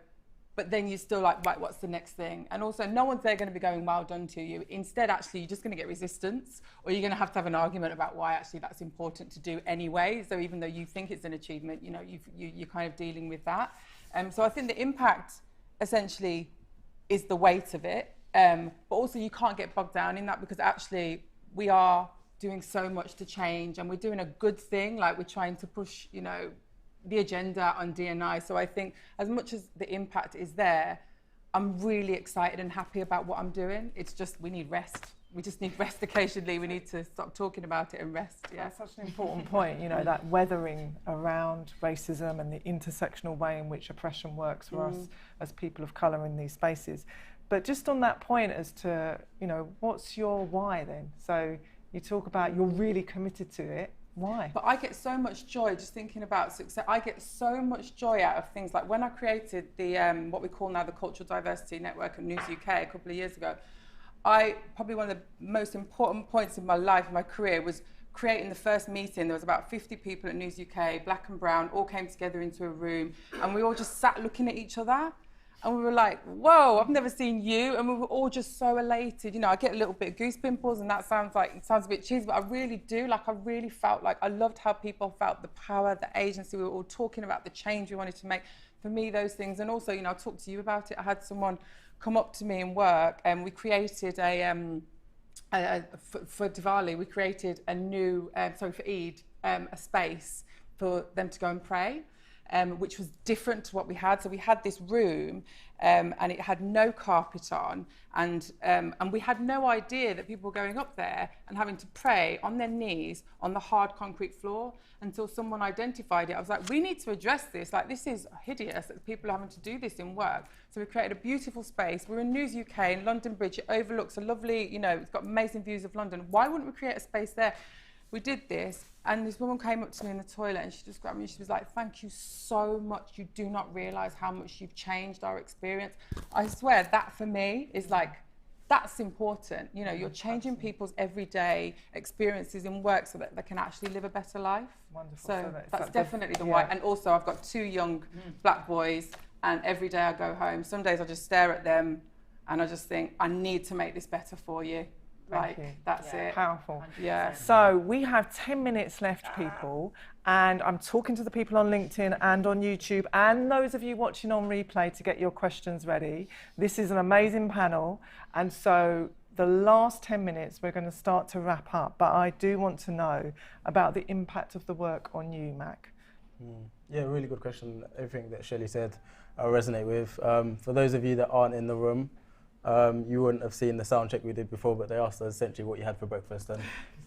but then you're still like, right, what's the next thing? And also, no one's there going to be going, well done to you. Instead, actually, you're just going to get resistance, or you're going to have an argument about why actually that's important to do anyway. So even though you think it's an achievement, you know, you're kind of dealing with that. So I think the impact, essentially, is the weight of it. But also, you can't get bogged down in that, because actually, we are doing so much to change, and we're doing a good thing. Like, we're trying to push, you know, the agenda on D&I. So I think as much as the impact is there, I'm really excited and happy about what I'm doing. It's just, we need rest. We just need rest occasionally. We need to stop talking about it and rest. Yeah, that's such an important point, you know, that weathering around racism and the intersectional way in which oppression works for us as people of colour in these spaces. But just on that point as to, you know, what's your why then? So you talk about you're really committed to it. Why? But I get so much joy just thinking about success. I get so much joy out of things like when I created the what we call now the Cultural Diversity Network at News UK a couple of years ago. Probably one of the most important points in my life, my career, was creating the first meeting. There was about 50 people at News UK, black and brown, all came together into a room, and we all just sat looking at each other. And we were like, whoa, I've never seen you. And we were all just so elated. You know, I get a little bit of goose pimples, and that sounds a bit cheesy, but I really do. Like, I really felt like I loved how people felt the power, the agency. We were all talking about the change we wanted to make. For me, those things. And also, you know, I talked to you about it. I had someone come up to me in work, and we created for Diwali, we created a new, for Eid, a space for them to go and pray. Which was different to what we had. So we had this room and it had no carpet on, and we had no idea that people were going up there and having to pray on their knees on the hard concrete floor until someone identified it. I was like, we need to address this. Like, this is hideous that people are having to do this in work. So we created a beautiful space. We're in News UK in London Bridge. It overlooks a lovely, you know, it's got amazing views of London. Why wouldn't we create a space there? We did this, and this woman came up to me in the toilet, and she just grabbed me. She was like, thank you so much. You do not realise how much you've changed our experience. I swear, that for me is like, that's important. You know, you're changing people's everyday experiences in work so that they can actually live a better life. Wonderful. So that's definitely the why. And also, I've got 2 young black boys, and every day I go home, some days I just stare at them, and I just think, I need to make this better for you. Thank you. That's it. Powerful. 100%. Yeah. So we have 10 minutes left, people, and I'm talking to the people on LinkedIn and on YouTube and those of you watching on replay to get your questions ready. This is an amazing panel, and so the last 10 minutes we're going to start to wrap up, but I do want to know about the impact of the work on you, Mac. Yeah, really good question. Everything that Shelley said I resonate with. For those of you that aren't in the room, you wouldn't have seen the sound check we did before, but they asked us essentially what you had for breakfast, and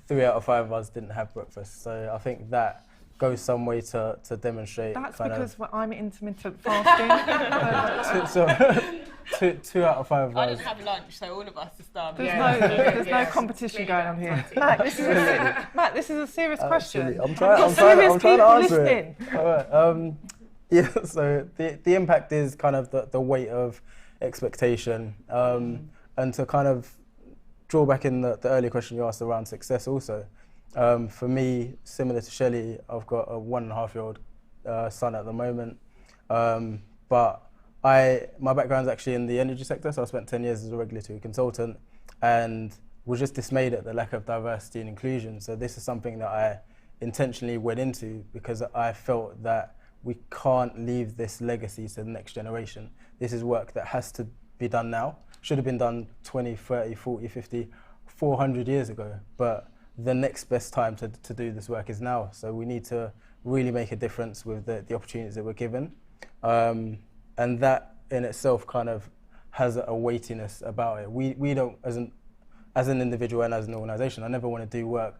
3 out of 5 of us didn't have breakfast. So I think that goes some way to demonstrate. That's because I'm intermittent fasting. So 2 out of 5 of us. I didn't have lunch, so all of us are starved. There's no competition going on here. Matt, this is a serious question. I'm trying to answer it. All right. Yeah. So the impact is kind of the weight of expectation, and to kind of draw back in the earlier question you asked around success also. For me, similar to Shelley, I've got a 1.5-year-old son at the moment, but my background's actually in the energy sector, so I spent 10 years as a regulatory consultant and was just dismayed at the lack of diversity and inclusion. So this is something that I intentionally went into because I felt that we can't leave this legacy to the next generation. This is work that has to be done now. Should have been done 20, 30, 40, 50, 400 years ago. But the next best time to do this work is now. So we need to really make a difference with the opportunities that we're given. And that in itself kind of has a weightiness about it. We don't, as an individual and as an organisation, I never want to do work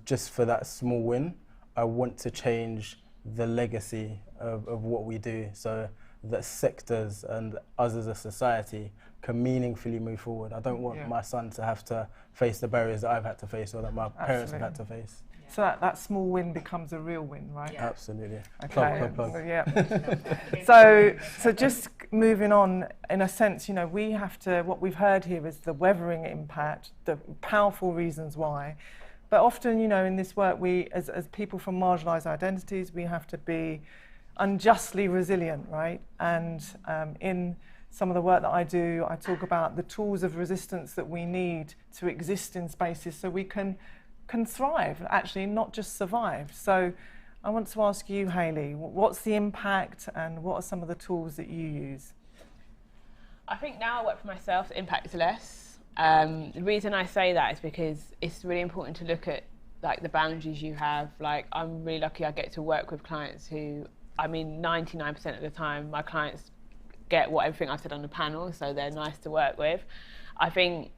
just for that small win. I want to change the legacy of what we do so that sectors and us as a society can meaningfully move forward. I don't want my son to have to face the barriers that I've had to face or that my parents have had to face. So that small win becomes a real win, right? Yeah. Absolutely. Okay. Plug. Yeah. So just moving on, in a sense, you know, we have to, what we've heard here is the weathering impact, the powerful reasons why. But often, you know, in this work, we, as people from marginalised identities, we have to be unjustly resilient, right? And in some of the work that I do, I talk about the tools of resistance that we need to exist in spaces so we can thrive, actually, not just survive. So I want to ask you, Hayley, what's the impact and what are some of the tools that you use? I think now I work for myself, the impact is less. The reason I say that is because it's really important to look at like the boundaries you have. Like I'm really lucky I get to work with clients who, I mean, 99% of the time my clients get everything I said on the panel, so they're nice to work with. I think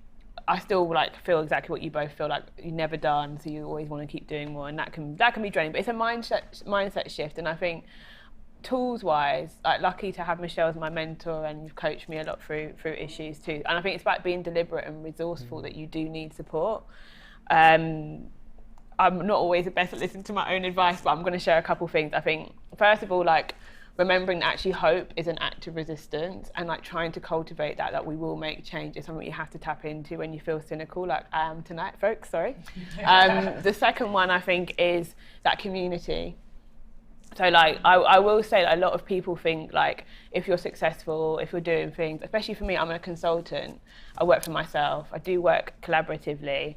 I still like feel exactly what you both feel, like you're never done, so you always want to keep doing more, and that can be draining. But it's a mindset shift, and I think tools-wise, like lucky to have Michelle as my mentor, and you've coached me a lot through issues too. And I think it's about being deliberate and resourceful that you do need support. I'm not always the best at listening to my own advice, but I'm going to share a couple things. I think first of all, like remembering that actually hope is an act of resistance, and like trying to cultivate that we will make change is something you have to tap into when you feel cynical, like I am tonight, folks, sorry. The second one I think is that community. So like I will say that a lot of people think like if you're successful, if you're doing things, especially for me, I'm a consultant, I work for myself, I do work collaboratively,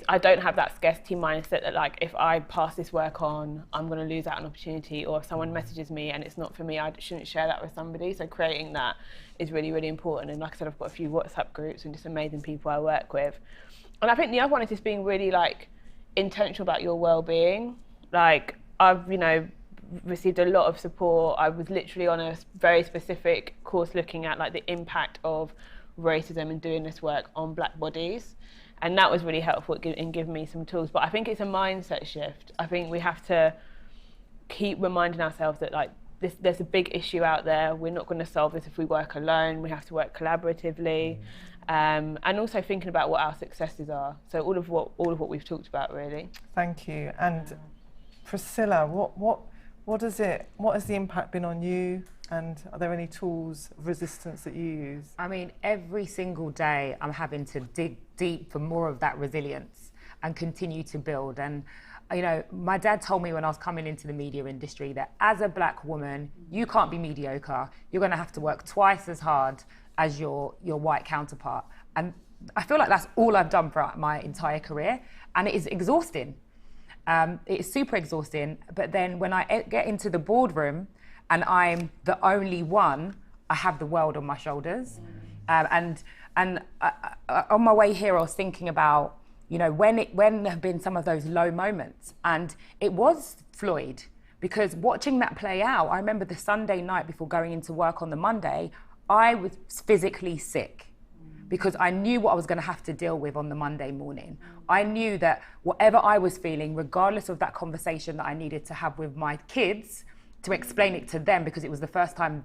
I don't have that scarcity mindset that like if I pass this work on, I'm going to lose out on opportunity, or if someone messages me and it's not for me, I shouldn't share that with somebody. So creating that is really, really important. And like I said, I've got a few WhatsApp groups and just amazing people I work with. And I think the other one is just being really like intentional about your well-being. Like I've, received a lot of support. I was literally on a very specific course looking at like the impact of racism and doing this work on black bodies. And that was really helpful in giving me some tools. But I think it's a mindset shift. I think we have to keep reminding ourselves that like there's a big issue out there. We're not going to solve this if we work alone. We have to work collaboratively. And also thinking about what our successes are. So all of what we've talked about, really. Thank you. And Priscilla, what has the impact been on you? And are there any tools of resistance that you use? I mean, every single day I'm having to dig deep for more of that resilience and continue to build. And, my dad told me when I was coming into the media industry that as a black woman, you can't be mediocre. You're going to have to work twice as hard as your white counterpart. And I feel like that's all I've done throughout my entire career. And it is exhausting. It's super exhausting. But then when I get into the boardroom, and I'm the only one, I have the world on my shoulders. And on my way here, I was thinking about, when there have been some of those low moments. And it was Floyd, because watching that play out, I remember the Sunday night before going into work on the Monday, I was physically sick because I knew what I was going to have to deal with on the Monday morning. I knew that whatever I was feeling, regardless of that conversation that I needed to have with my kids, to explain it to them, because it was the first time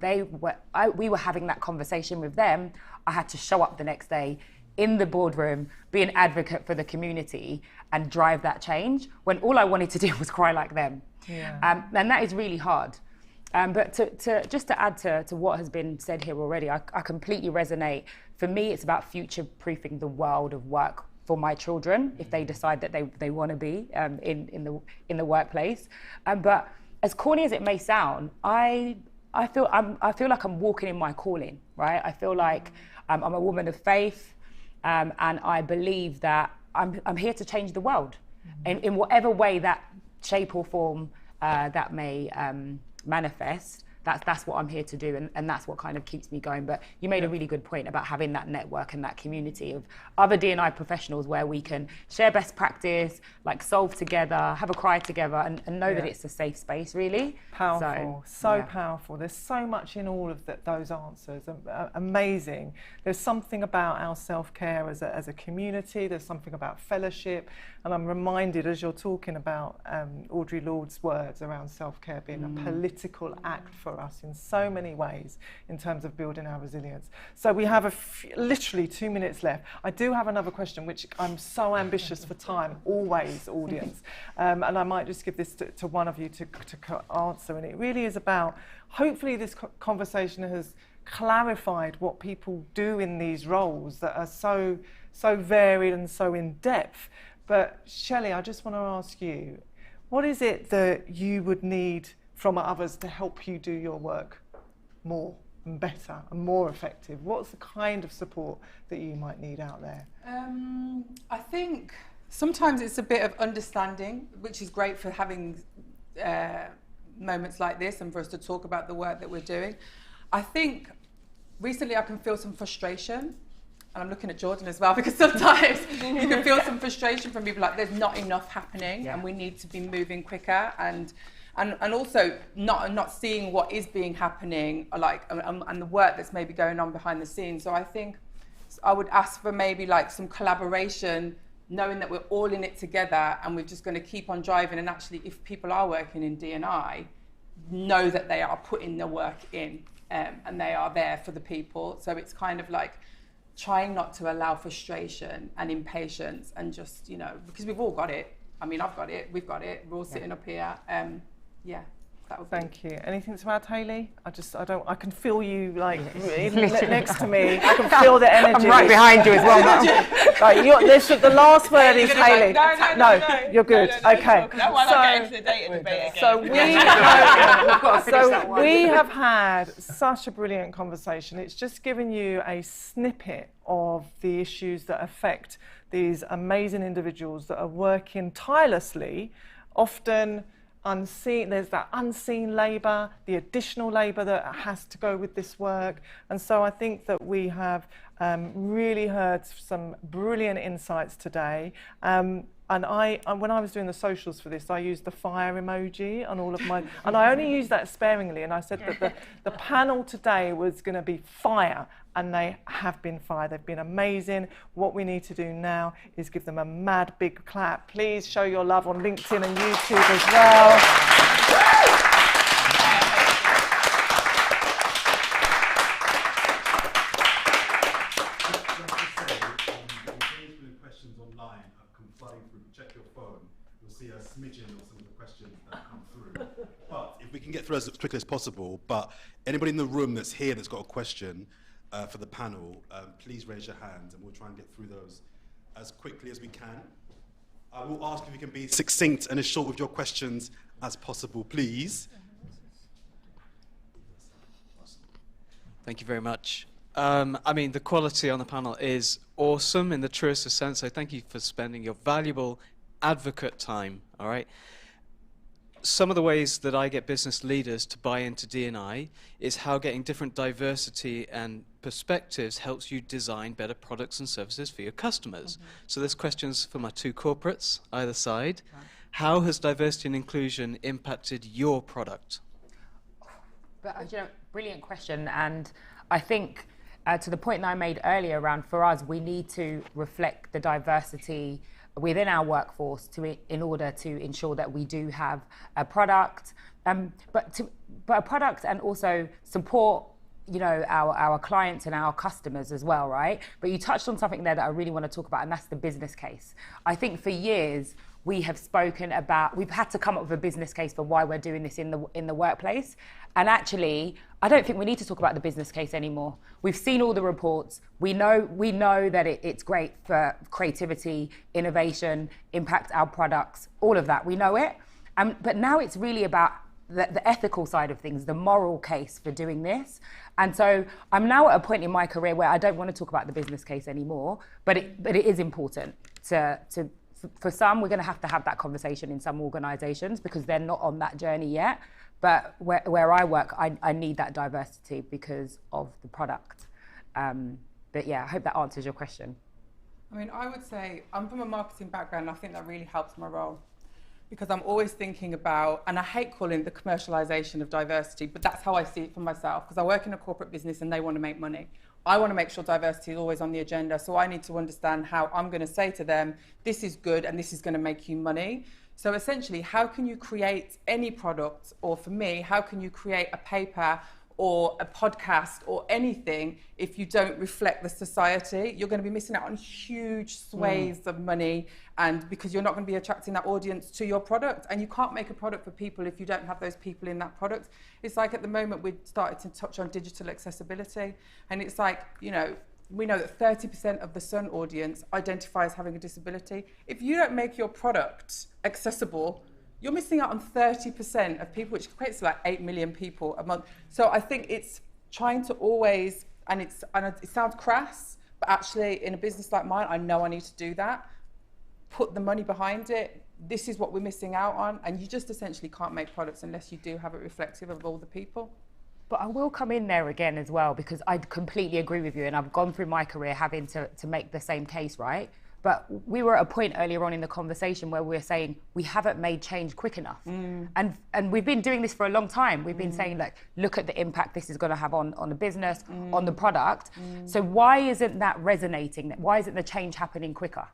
we were having that conversation with them, I had to show up the next day in the boardroom, be an advocate for the community and drive that change, when all I wanted to do was cry like them. Yeah. And that is really hard. But to add to what has been said here already, I completely resonate. For me, it's about future-proofing the world of work for my children, if they decide that they want to be in the workplace. But as corny as it may sound, I feel like I'm walking in my calling, right? I feel like I'm a woman of faith, and I believe that I'm here to change the world, in whatever way, that shape or form that may manifest. That's what I'm here to do, and that's what kind of keeps me going. But you made a really good point about having that network and that community of other D&I professionals where we can share best practice, like solve together, have a cry together, and know that it's a safe space, really. Powerful, so powerful. There's so much in all of those answers. Amazing. There's something about our self-care as a community. There's something about fellowship. And I'm reminded, as you're talking about Audre Lorde's words around self-care being a political act for us in so many ways in terms of building our resilience. So we have literally 2 minutes left. I do have another question, which I'm so ambitious for time, always, audience. And I might just give this to one of you to answer. And it really is about, hopefully this conversation has clarified what people do in these roles that are so varied and so in depth. But Shelley, I just want to ask you, what is it that you would need from others to help you do your work more and better and more effective? What's the kind of support that you might need out there? I think sometimes it's a bit of understanding, which is great for having moments like this and for us to talk about the work that we're doing. I think recently I can feel some frustration and I'm looking at Jordan as well, because sometimes you can feel some frustration from people, like there's not enough happening and we need to be moving quicker, and also not seeing what is being happening, like and the work that's maybe going on behind the scenes. So I think I would ask for maybe like some collaboration, knowing that we're all in it together and we're just going to keep on driving. And actually, if people are working in D&I, know that they are putting the work in, and they are there for the people. So it's kind of like trying not to allow frustration and impatience, and just, you know, because we've all got it. I mean, I've got it, we've got it, we're all sitting up here. Yeah, that would be. Thank you. Anything to add, Hayley? I can feel you like next to me. I can feel the energy. I'm right behind you as well. Right, the last word is Hayley. No, you're good. Okay. That one I'll get into the data debate again. So we have had such a brilliant conversation. It's just given you a snippet of the issues that affect these amazing individuals that are working tirelessly, often unseen. There's that unseen labour, the additional labour that has to go with this work. And so I think that we have really heard some brilliant insights today. And when I was doing the socials for this, I used the fire emoji on all of my, and I only used that sparingly, and I said that the panel today was going to be fire, and they have been fire. They've been amazing. What we need to do now is give them a mad big clap. Please show your love on LinkedIn and YouTube as well. We can get through as quickly as possible, but anybody in the room that's here that's got a question for the panel, please raise your hand and we'll try and get through those as quickly as we can. I will ask if you can be succinct and as short with your questions as possible, please. Thank you very much. I mean, the quality on the panel is awesome in the truest of sense, so thank you for spending your valuable advocate time, all right? Some of the ways that I get business leaders to buy into D&I is how getting different diversity and perspectives helps you design better products and services for your customers. So there's questions for my two corporates, either side. How has diversity and inclusion impacted your product? But, you know, brilliant question. And I think to the point that I made earlier around, for us, we need to reflect the diversity within our workforce in order to ensure that we do have a product, but a product, and also support, you know, our clients and our customers as well, right? But you touched on something there that I really want to talk about, and that's the business case. I think for years we have spoken about, we've had to come up with a business case for why we're doing this in the workplace. And actually, I don't think we need to talk about the business case anymore. We've seen all the reports. We know that it's great for creativity, innovation, impact our products, all of that. We know it. But now it's really about the ethical side of things, the moral case for doing this. And so I'm now at a point in my career where I don't want to talk about the business case anymore, but it is important for some, we're going to have that conversation in some organisations because they're not on that journey yet. But where I work, I need that diversity because of the product. But yeah, I hope that answers your question. I mean, I would say I'm from a marketing background, and I think that really helps my role, because I'm always thinking about, and I hate calling it the commercialisation of diversity, but that's how I see it for myself, because I work in a corporate business and they want to make money. I want to make sure diversity is always on the agenda, so I need to understand how I'm going to say to them, this is good and this is going to make you money. So essentially, how can you create any product, or for me, how can you create a paper or a podcast or anything if you don't reflect the society? You're going to be missing out on huge swathes of money, and because you're not going to be attracting that audience to your product, and you can't make a product for people if you don't have those people in that product. It's like at the moment we started to touch on digital accessibility, and it's like, you know, we know that 30% of the Sun audience identify as having a disability. If you don't make your product accessible, you're missing out on 30% of people, which equates to like 8 million people a month. So I think it's trying to always, and it sounds crass, but actually in a business like mine, I know I need to do that. Put the money behind it. This is what we're missing out on. And you just essentially can't make products unless you do have it reflective of all the people. But I will come in there again as well, because I completely agree with you, and I've gone through my career having to make the same case, right? But we were at a point earlier on in the conversation where we were saying we haven't made change quick enough. And we've been doing this for a long time. We've been saying, like, look at the impact this is going to have on the business, on the product. So why isn't that resonating? Why isn't the change happening quicker?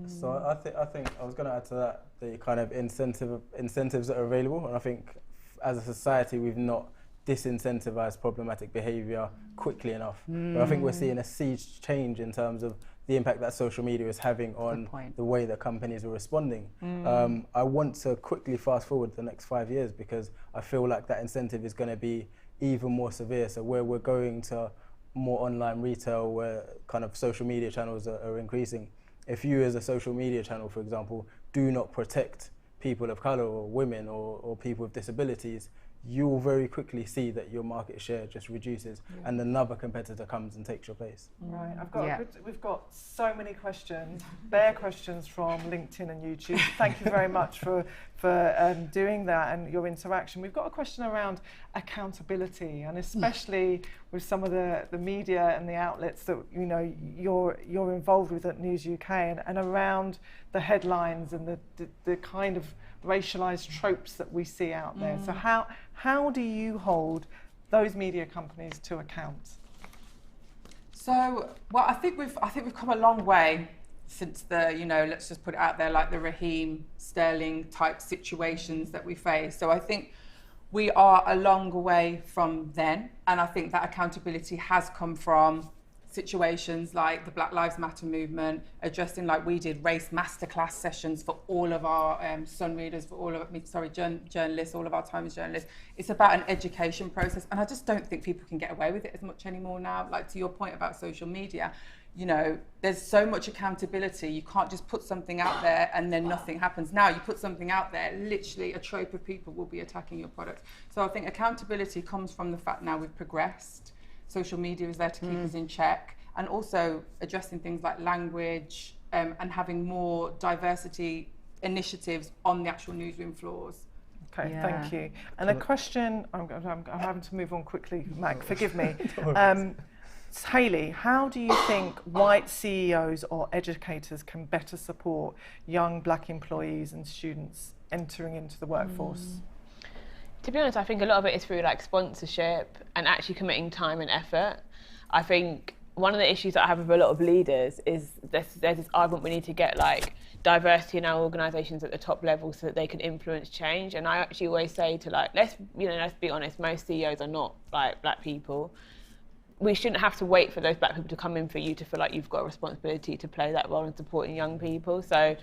So I think I was going to add to that the kind of incentives that are available, and I think as a society we've not disincentivized problematic behaviour quickly enough. But I think we're seeing a sea change in terms of the impact that social media is having on the way that companies are responding. I want to quickly fast forward the next 5 years, because I feel like that incentive is going to be even more severe. So where we're going to more online retail, where kind of social media channels are increasing, if you as a social media channel, for example, do not protect people of colour or women or people with disabilities, you will very quickly see that your market share just reduces and another competitor comes and takes your place. Right, we've got so many questions, bare questions from LinkedIn and YouTube. Thank you very much for doing that and your interaction. We've got a question around accountability, and especially with some of the media and the outlets that you're involved with at News UK, and around the headlines and the kind of racialized tropes that we see out there. So how do you hold those media companies to account? So, well, I think we've come a long way since the, let's just put it out there, like the Raheem Sterling type situations that we face. So I think we are a long way from then, and I think that accountability has come from situations like the Black Lives Matter movement, addressing, like we did, race masterclass sessions for all of our Sun readers, for all of journalists, all of our Times journalists. It's about an education process, and I just don't think people can get away with it as much anymore now. Like, to your point about social media, there's so much accountability. You can't just put something out there and then nothing happens. Now you put something out there, literally a trope of people will be attacking your product. So I think accountability comes from the fact now we've progressed. Social media is there to keep us in check, and also addressing things like language and having more diversity initiatives on the actual newsroom floors. Okay, thank you. And a question, I'm having to move on quickly, Mac, forgive me. Hayley, how do you think white CEOs or educators can better support young Black employees and students entering into the workforce? To be honest, I think a lot of it is through like sponsorship and actually committing time and effort. I think one of the issues that I have with a lot of leaders is there's this argument we need to get like diversity in our organisations at the top level so that they can influence change. And I actually always say to let's be honest, most CEOs are not like Black people. We shouldn't have to wait for those Black people to come in for you to feel like you've got a responsibility to play that role in supporting young people. So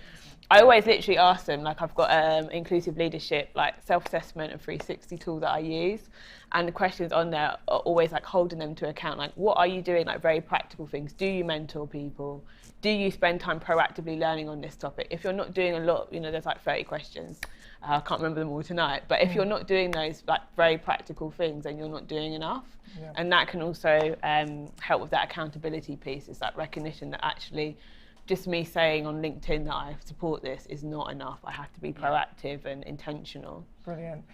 I always literally ask them, like I've got inclusive leadership, like self-assessment and 360 tool that I use. And the questions on there are always like holding them to account. Like, what are you doing? Like very practical things. Do you mentor people? Do you spend time proactively learning on this topic? If you're not doing a lot, there's like 30 questions. I can't remember them all tonight, but if you're not doing those like very practical things, then you're not doing enough. Yeah. And that can also help with that accountability piece. It's that recognition that actually just me saying on LinkedIn that I support this is not enough. I have to be proactive and intentional. Brilliant.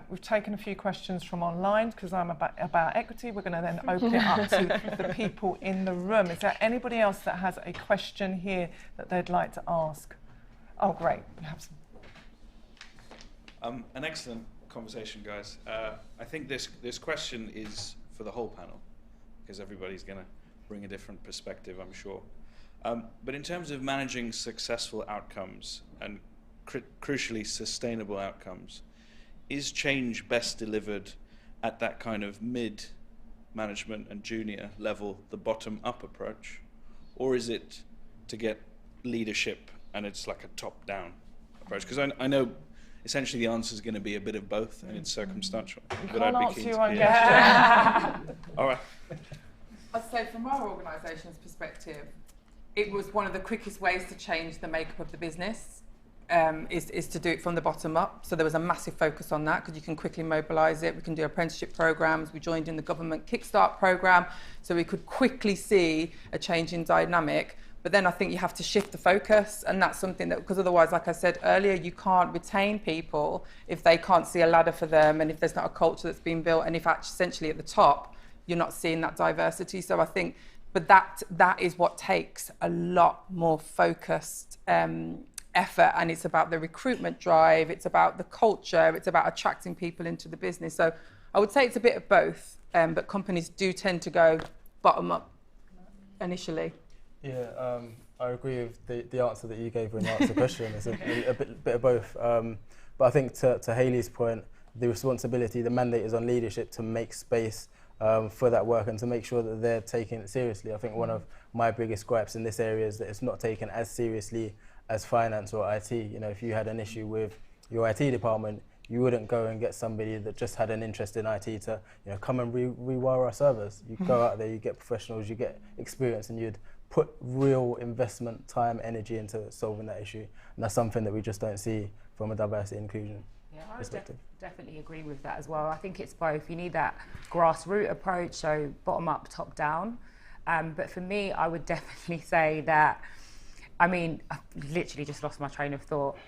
We've taken a few questions from online because I'm about equity. We're going to then open it up to the people in the room. Is there anybody else that has a question here that they'd like to ask? Oh, great. We have some. An excellent conversation, guys. I think this question is for the whole panel, because everybody's going to bring a different perspective, I'm sure. But in terms of managing successful outcomes and crucially sustainable outcomes, is change best delivered at that kind of mid-management and junior level, the bottom-up approach, or is it to get leadership and it's like a top-down approach? Because I know essentially the answer is going to be a bit of both, and it's circumstantial. But I'd be keen to hear. All right. I'd say from our organisation's perspective, it was one of the quickest ways to change the makeup of the business, is to do it from the bottom up. So there was a massive focus on that because you can quickly mobilise it. We can do apprenticeship programmes. We joined in the government Kickstart programme, so we could quickly see a change in dynamic. But then I think you have to shift the focus, and that's something that, because otherwise, like I said earlier, you can't retain people if they can't see a ladder for them, and if there's not a culture that's been built, and if essentially at the top, you're not seeing that diversity. So I think, but that is what takes a lot more focused effort, and it's about the recruitment drive, it's about the culture, it's about attracting people into the business. So I would say it's a bit of both, but companies do tend to go bottom up initially. Yeah, I agree with the answer that you gave when you answered the question. It's a bit of both. But I think to Hayley's point, the responsibility, the mandate is on leadership to make space for that work and to make sure that they're taking it seriously. I think one of my biggest gripes in this area is that it's not taken as seriously as finance or IT. You know, if you had an issue with your IT department, you wouldn't go and get somebody that just had an interest in IT to, you know, come and rewire our servers. You go out there, you get professionals, you get experience, and you'd put real investment, time, energy into solving that issue. And that's something that we just don't see from a diversity and inclusion perspective. Definitely agree with that as well. I think it's both. You need that grassroots approach, so bottom up, top down. But for me, I would definitely say that, I mean, I've literally just lost my train of thought.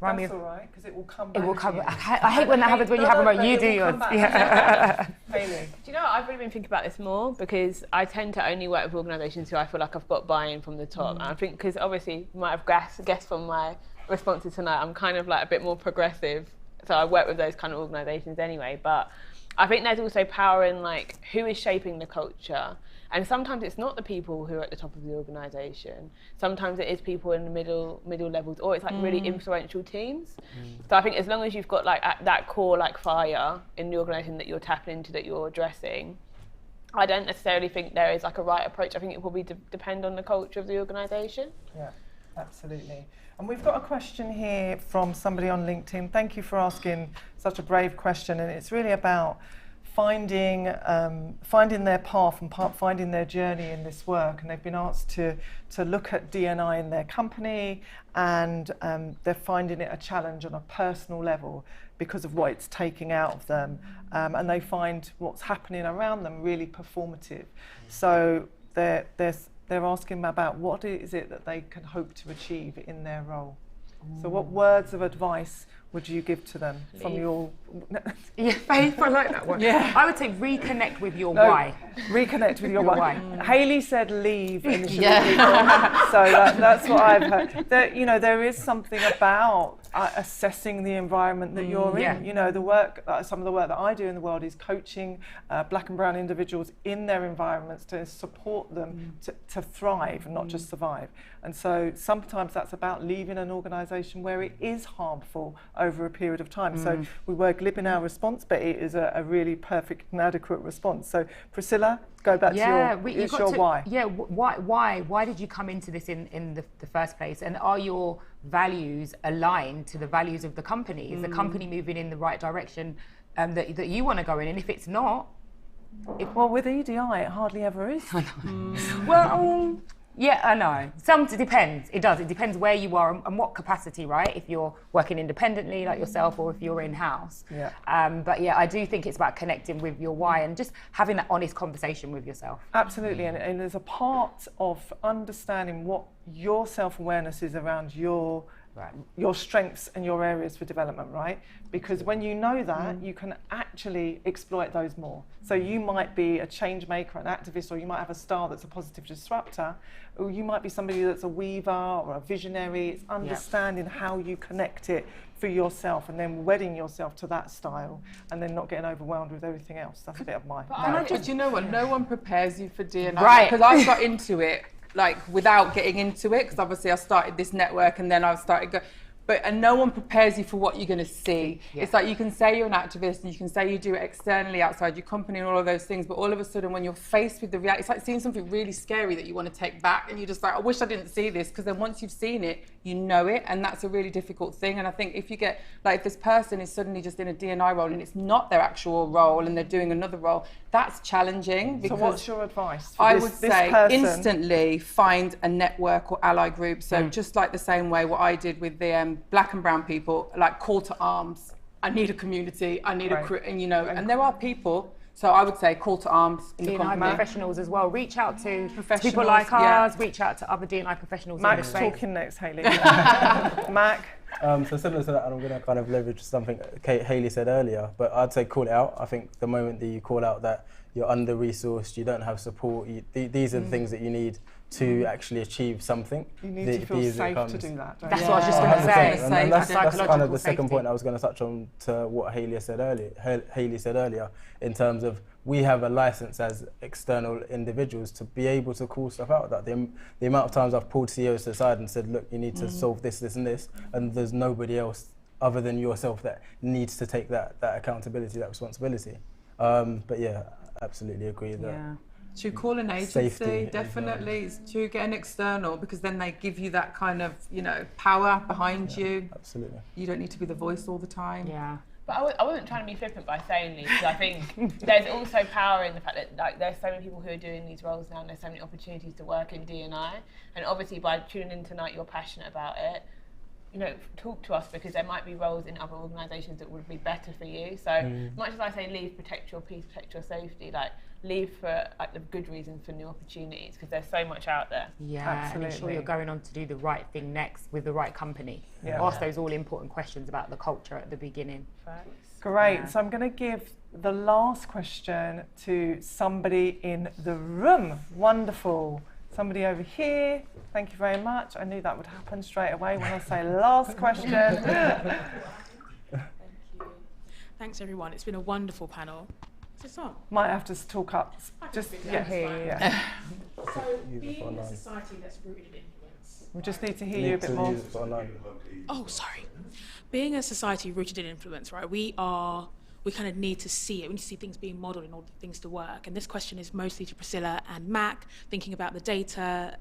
That's all right, because it will come back. It will come. I hate when that happens when you have a remote. You do yours. Yeah. Hayley. Do you know what? I've really been thinking about this more because I tend to only work with organisations who I feel like I've got buy-in from the top. And I think, because obviously you might have guessed from my responses tonight, I'm kind of like a bit more progressive. So I work with those kind of organisations anyway. But I think there's also power in like who is shaping the culture. And sometimes it's not the people who are at the top of the organisation. Sometimes it is people in the middle levels, or it's like really influential teams. So I think as long as you've got like that core like fire in the organisation that you're tapping into, that you're addressing, I don't necessarily think there is like a right approach. I think it will probably depend on the culture of the organisation. Yeah, absolutely. And we've got a question here from somebody on LinkedIn. Thank you for asking such a brave question, and it's really about finding their path and finding their journey in this work, and they've been asked to look at D&I in their company, and they're finding it a challenge on a personal level because of what it's taking out of them, and they find what's happening around them really performative. So they're asking about what is it that they can hope to achieve in their role. So what words of advice would you give to them from your... Yeah, I like that one. Yeah. I would say reconnect with your why. Reconnect with your why. Hayley said leave initially. Yeah. So that's what I've heard. There is something about assessing the environment that you're in. You know, the work, some of the work that I do in the world is coaching Black and brown individuals in their environments to support them to thrive and not just survive. And so sometimes that's about leaving an organisation where it is harmful over a period of time. So we were glib in our response, but it is a really perfect and adequate response. So Priscilla, go back to your why. Yeah, why did you come into this in the first place? And are your values aligned to the values of the company? Is the company moving in the right direction that you want to go in? And if it's not... Well, with EDI, it hardly ever is. Well... Yeah, I know. It depends. It does. It depends where you are and what capacity, right? If you're working independently like yourself, or if you're in-house. Yeah. But yeah, I do think it's about connecting with your why and just having that honest conversation with yourself. Absolutely. And there's a part of understanding what your self-awareness is around your strengths and your areas for development, right? Because when you know that, you can actually exploit those more. So you might be a change maker, an activist, or you might have a style that's a positive disruptor, or you might be somebody that's a weaver or a visionary. It's understanding how you connect it for yourself and then wedding yourself to that style and then not getting overwhelmed with everything else. That's a bit of my... But you know what? No one prepares you for D&I. Right. Because I got into it like without getting into it, because obviously I started this network and then I started and no one prepares you for what you're going to see. Yeah. It's like you can say you're an activist and you can say you do it externally outside your company and all of those things, but all of a sudden when you're faced with the reality, it's like seeing something really scary that you want to take back, and you're just like, I wish I didn't see this, because then once you've seen it, you know it, and that's a really difficult thing. And I think if you get, like, if this person is suddenly just in a D&I role and it's not their actual role and they're doing another role, that's challenging. So what's your advice? I would say instantly find a network or ally group. So just like the same way what I did with the Black and brown people, like call to arms. I need a community. I need a crew, and and there are people So I would say call to arms in the D&I company. professionals as well. Reach out to Professionals, people like yeah. ours. Reach out to other D&I professionals. Mac's in the space. talking next, Hayley. Mac. So similar to that, and I'm going to kind of leverage something Hayley said earlier, but I'd say call it out. I think the moment that you call out that you're under-resourced, you don't have support, these are the things that you need to actually achieve something. You need to feel safe to do that, don't That's you? what I was just going to say. And that's kind of Psychological the second safety. point I was going to touch on to what Hayley said earlier, in terms of we have a license as external individuals to be able to call stuff out. That the amount of times I've pulled CEOs to the side and said, look, you need to solve this, this and this, and there's nobody else other than yourself that needs to take that accountability, that responsibility. But yeah, absolutely agree that. Yeah. To call an agency, Safety, definitely, to get an external, because then they give you that kind of, power behind you. Absolutely. You don't need to be the voice all the time. Yeah. But I wasn't trying to be flippant by saying these, because I think there's also power in the fact that there's so many people who are doing these roles now, and there's so many opportunities to work in D&I, and obviously by tuning in tonight, you're passionate about it. Talk to us, because there might be roles in other organisations that would be better for you. So much as I say leave, protect your peace, protect your safety, leave for the good reasons for new opportunities, because there's so much out there. Yeah, Absolutely. and ensure you're going on to do the right thing next with the right company. Yeah. Ask those all important questions about the culture at the beginning. Great. Yeah. So I'm going to give the last question to somebody in the room. Wonderful. Somebody over here. Thank you very much. I knew that would happen straight away when I say last question. Thank you. Thanks, everyone. It's been a wonderful panel. Is this on? Might have to talk up. Just yeah. So, being in a society that's rooted in influence. We just need to hear you a bit more. Oh, sorry. Being a society rooted in influence, right? We kind of need to see it. We need to see things being modelled in order for things to work. And this question is mostly to Priscilla and Mac, thinking about the data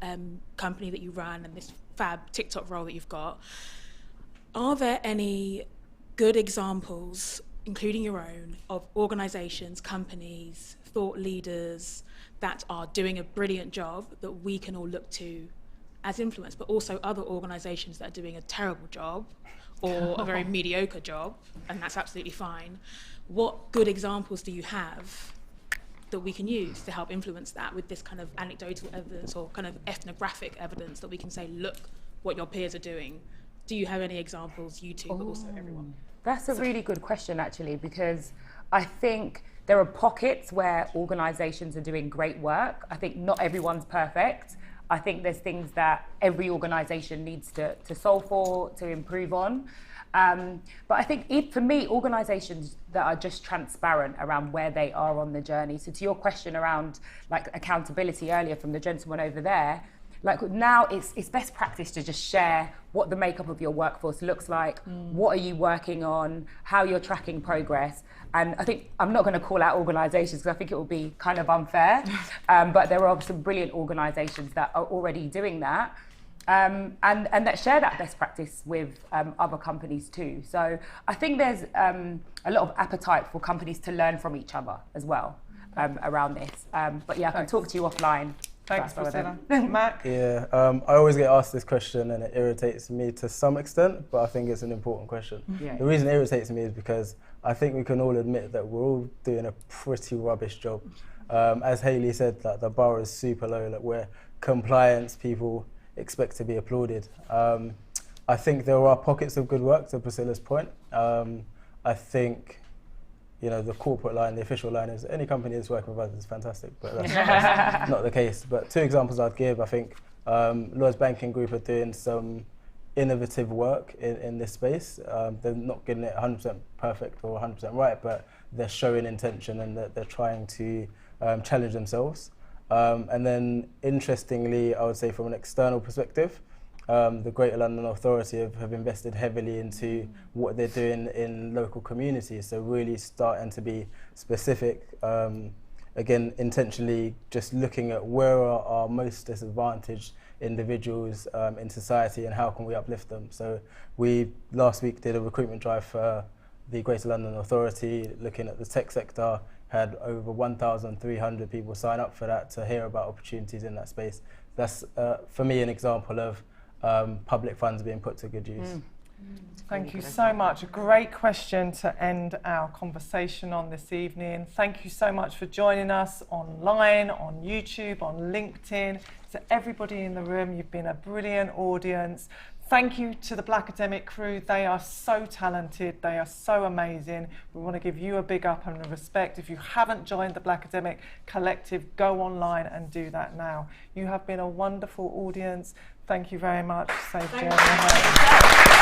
company that you run and this fab TikTok role that you've got. Are there any good examples, including your own, of organisations, companies, thought leaders that are doing a brilliant job that we can all look to as influence, but also other organisations that are doing a terrible job or a very mediocre job, and that's absolutely fine. What good examples do you have that we can use to help influence that with this kind of anecdotal evidence or kind of ethnographic evidence that we can say, look what your peers are doing? Do you have any examples, you two, but also everyone? That's a really good question, actually, because I think there are pockets where organisations are doing great work. I think not everyone's perfect. I think there's things that every organisation needs to solve for, to improve on. But I think for me, organisations that are just transparent around where they are on the journey. So to your question around accountability earlier from the gentleman over there, now it's best practice to just share what the makeup of your workforce looks like, what are you working on, how you're tracking progress. And I think I'm not going to call out organisations because I think it will be kind of unfair, but there are some brilliant organisations that are already doing that. And that share that best practice with other companies too. So I think there's a lot of appetite for companies to learn from each other as well around this. But yeah, I can talk to you offline. Thanks, Priscilla. Mac? Yeah, I always get asked this question and it irritates me to some extent, but I think it's an important question. Yeah. The reason it irritates me is because I think we can all admit that we're all doing a pretty rubbish job. As Hayley said, the bar is super low, where compliance people expect to be applauded. I think there are pockets of good work, to Priscilla's point. I think the corporate line, the official line is any company that's working with us is fantastic, but that's not the case. But two examples I'd give, I think Lloyds Banking Group are doing some innovative work in this space. They're not getting it 100% perfect or 100% right, but they're showing intention and they're trying to challenge themselves. And then interestingly, I would say from an external perspective, the Greater London Authority have invested heavily into what they're doing in local communities, so really starting to be specific, again intentionally just looking at where are our most disadvantaged individuals in society and how can we uplift them. So we last week did a recruitment drive for the Greater London Authority looking at the tech sector, had over 1,300 people sign up for that to hear about opportunities in that space. That's for me an example of public funds being put to good use. Thank you so much. A great question to end our conversation on this evening. Thank you so much for joining us online, on YouTube, on LinkedIn. To everybody in the room, you've been a brilliant audience. Thank you to the Blakademik crew. They are so talented. They are so amazing. We want to give you a big up and a respect. If you haven't joined the Blakademik Collective, go online and do that now. You have been a wonderful audience. Thank you very much. Safe journey home.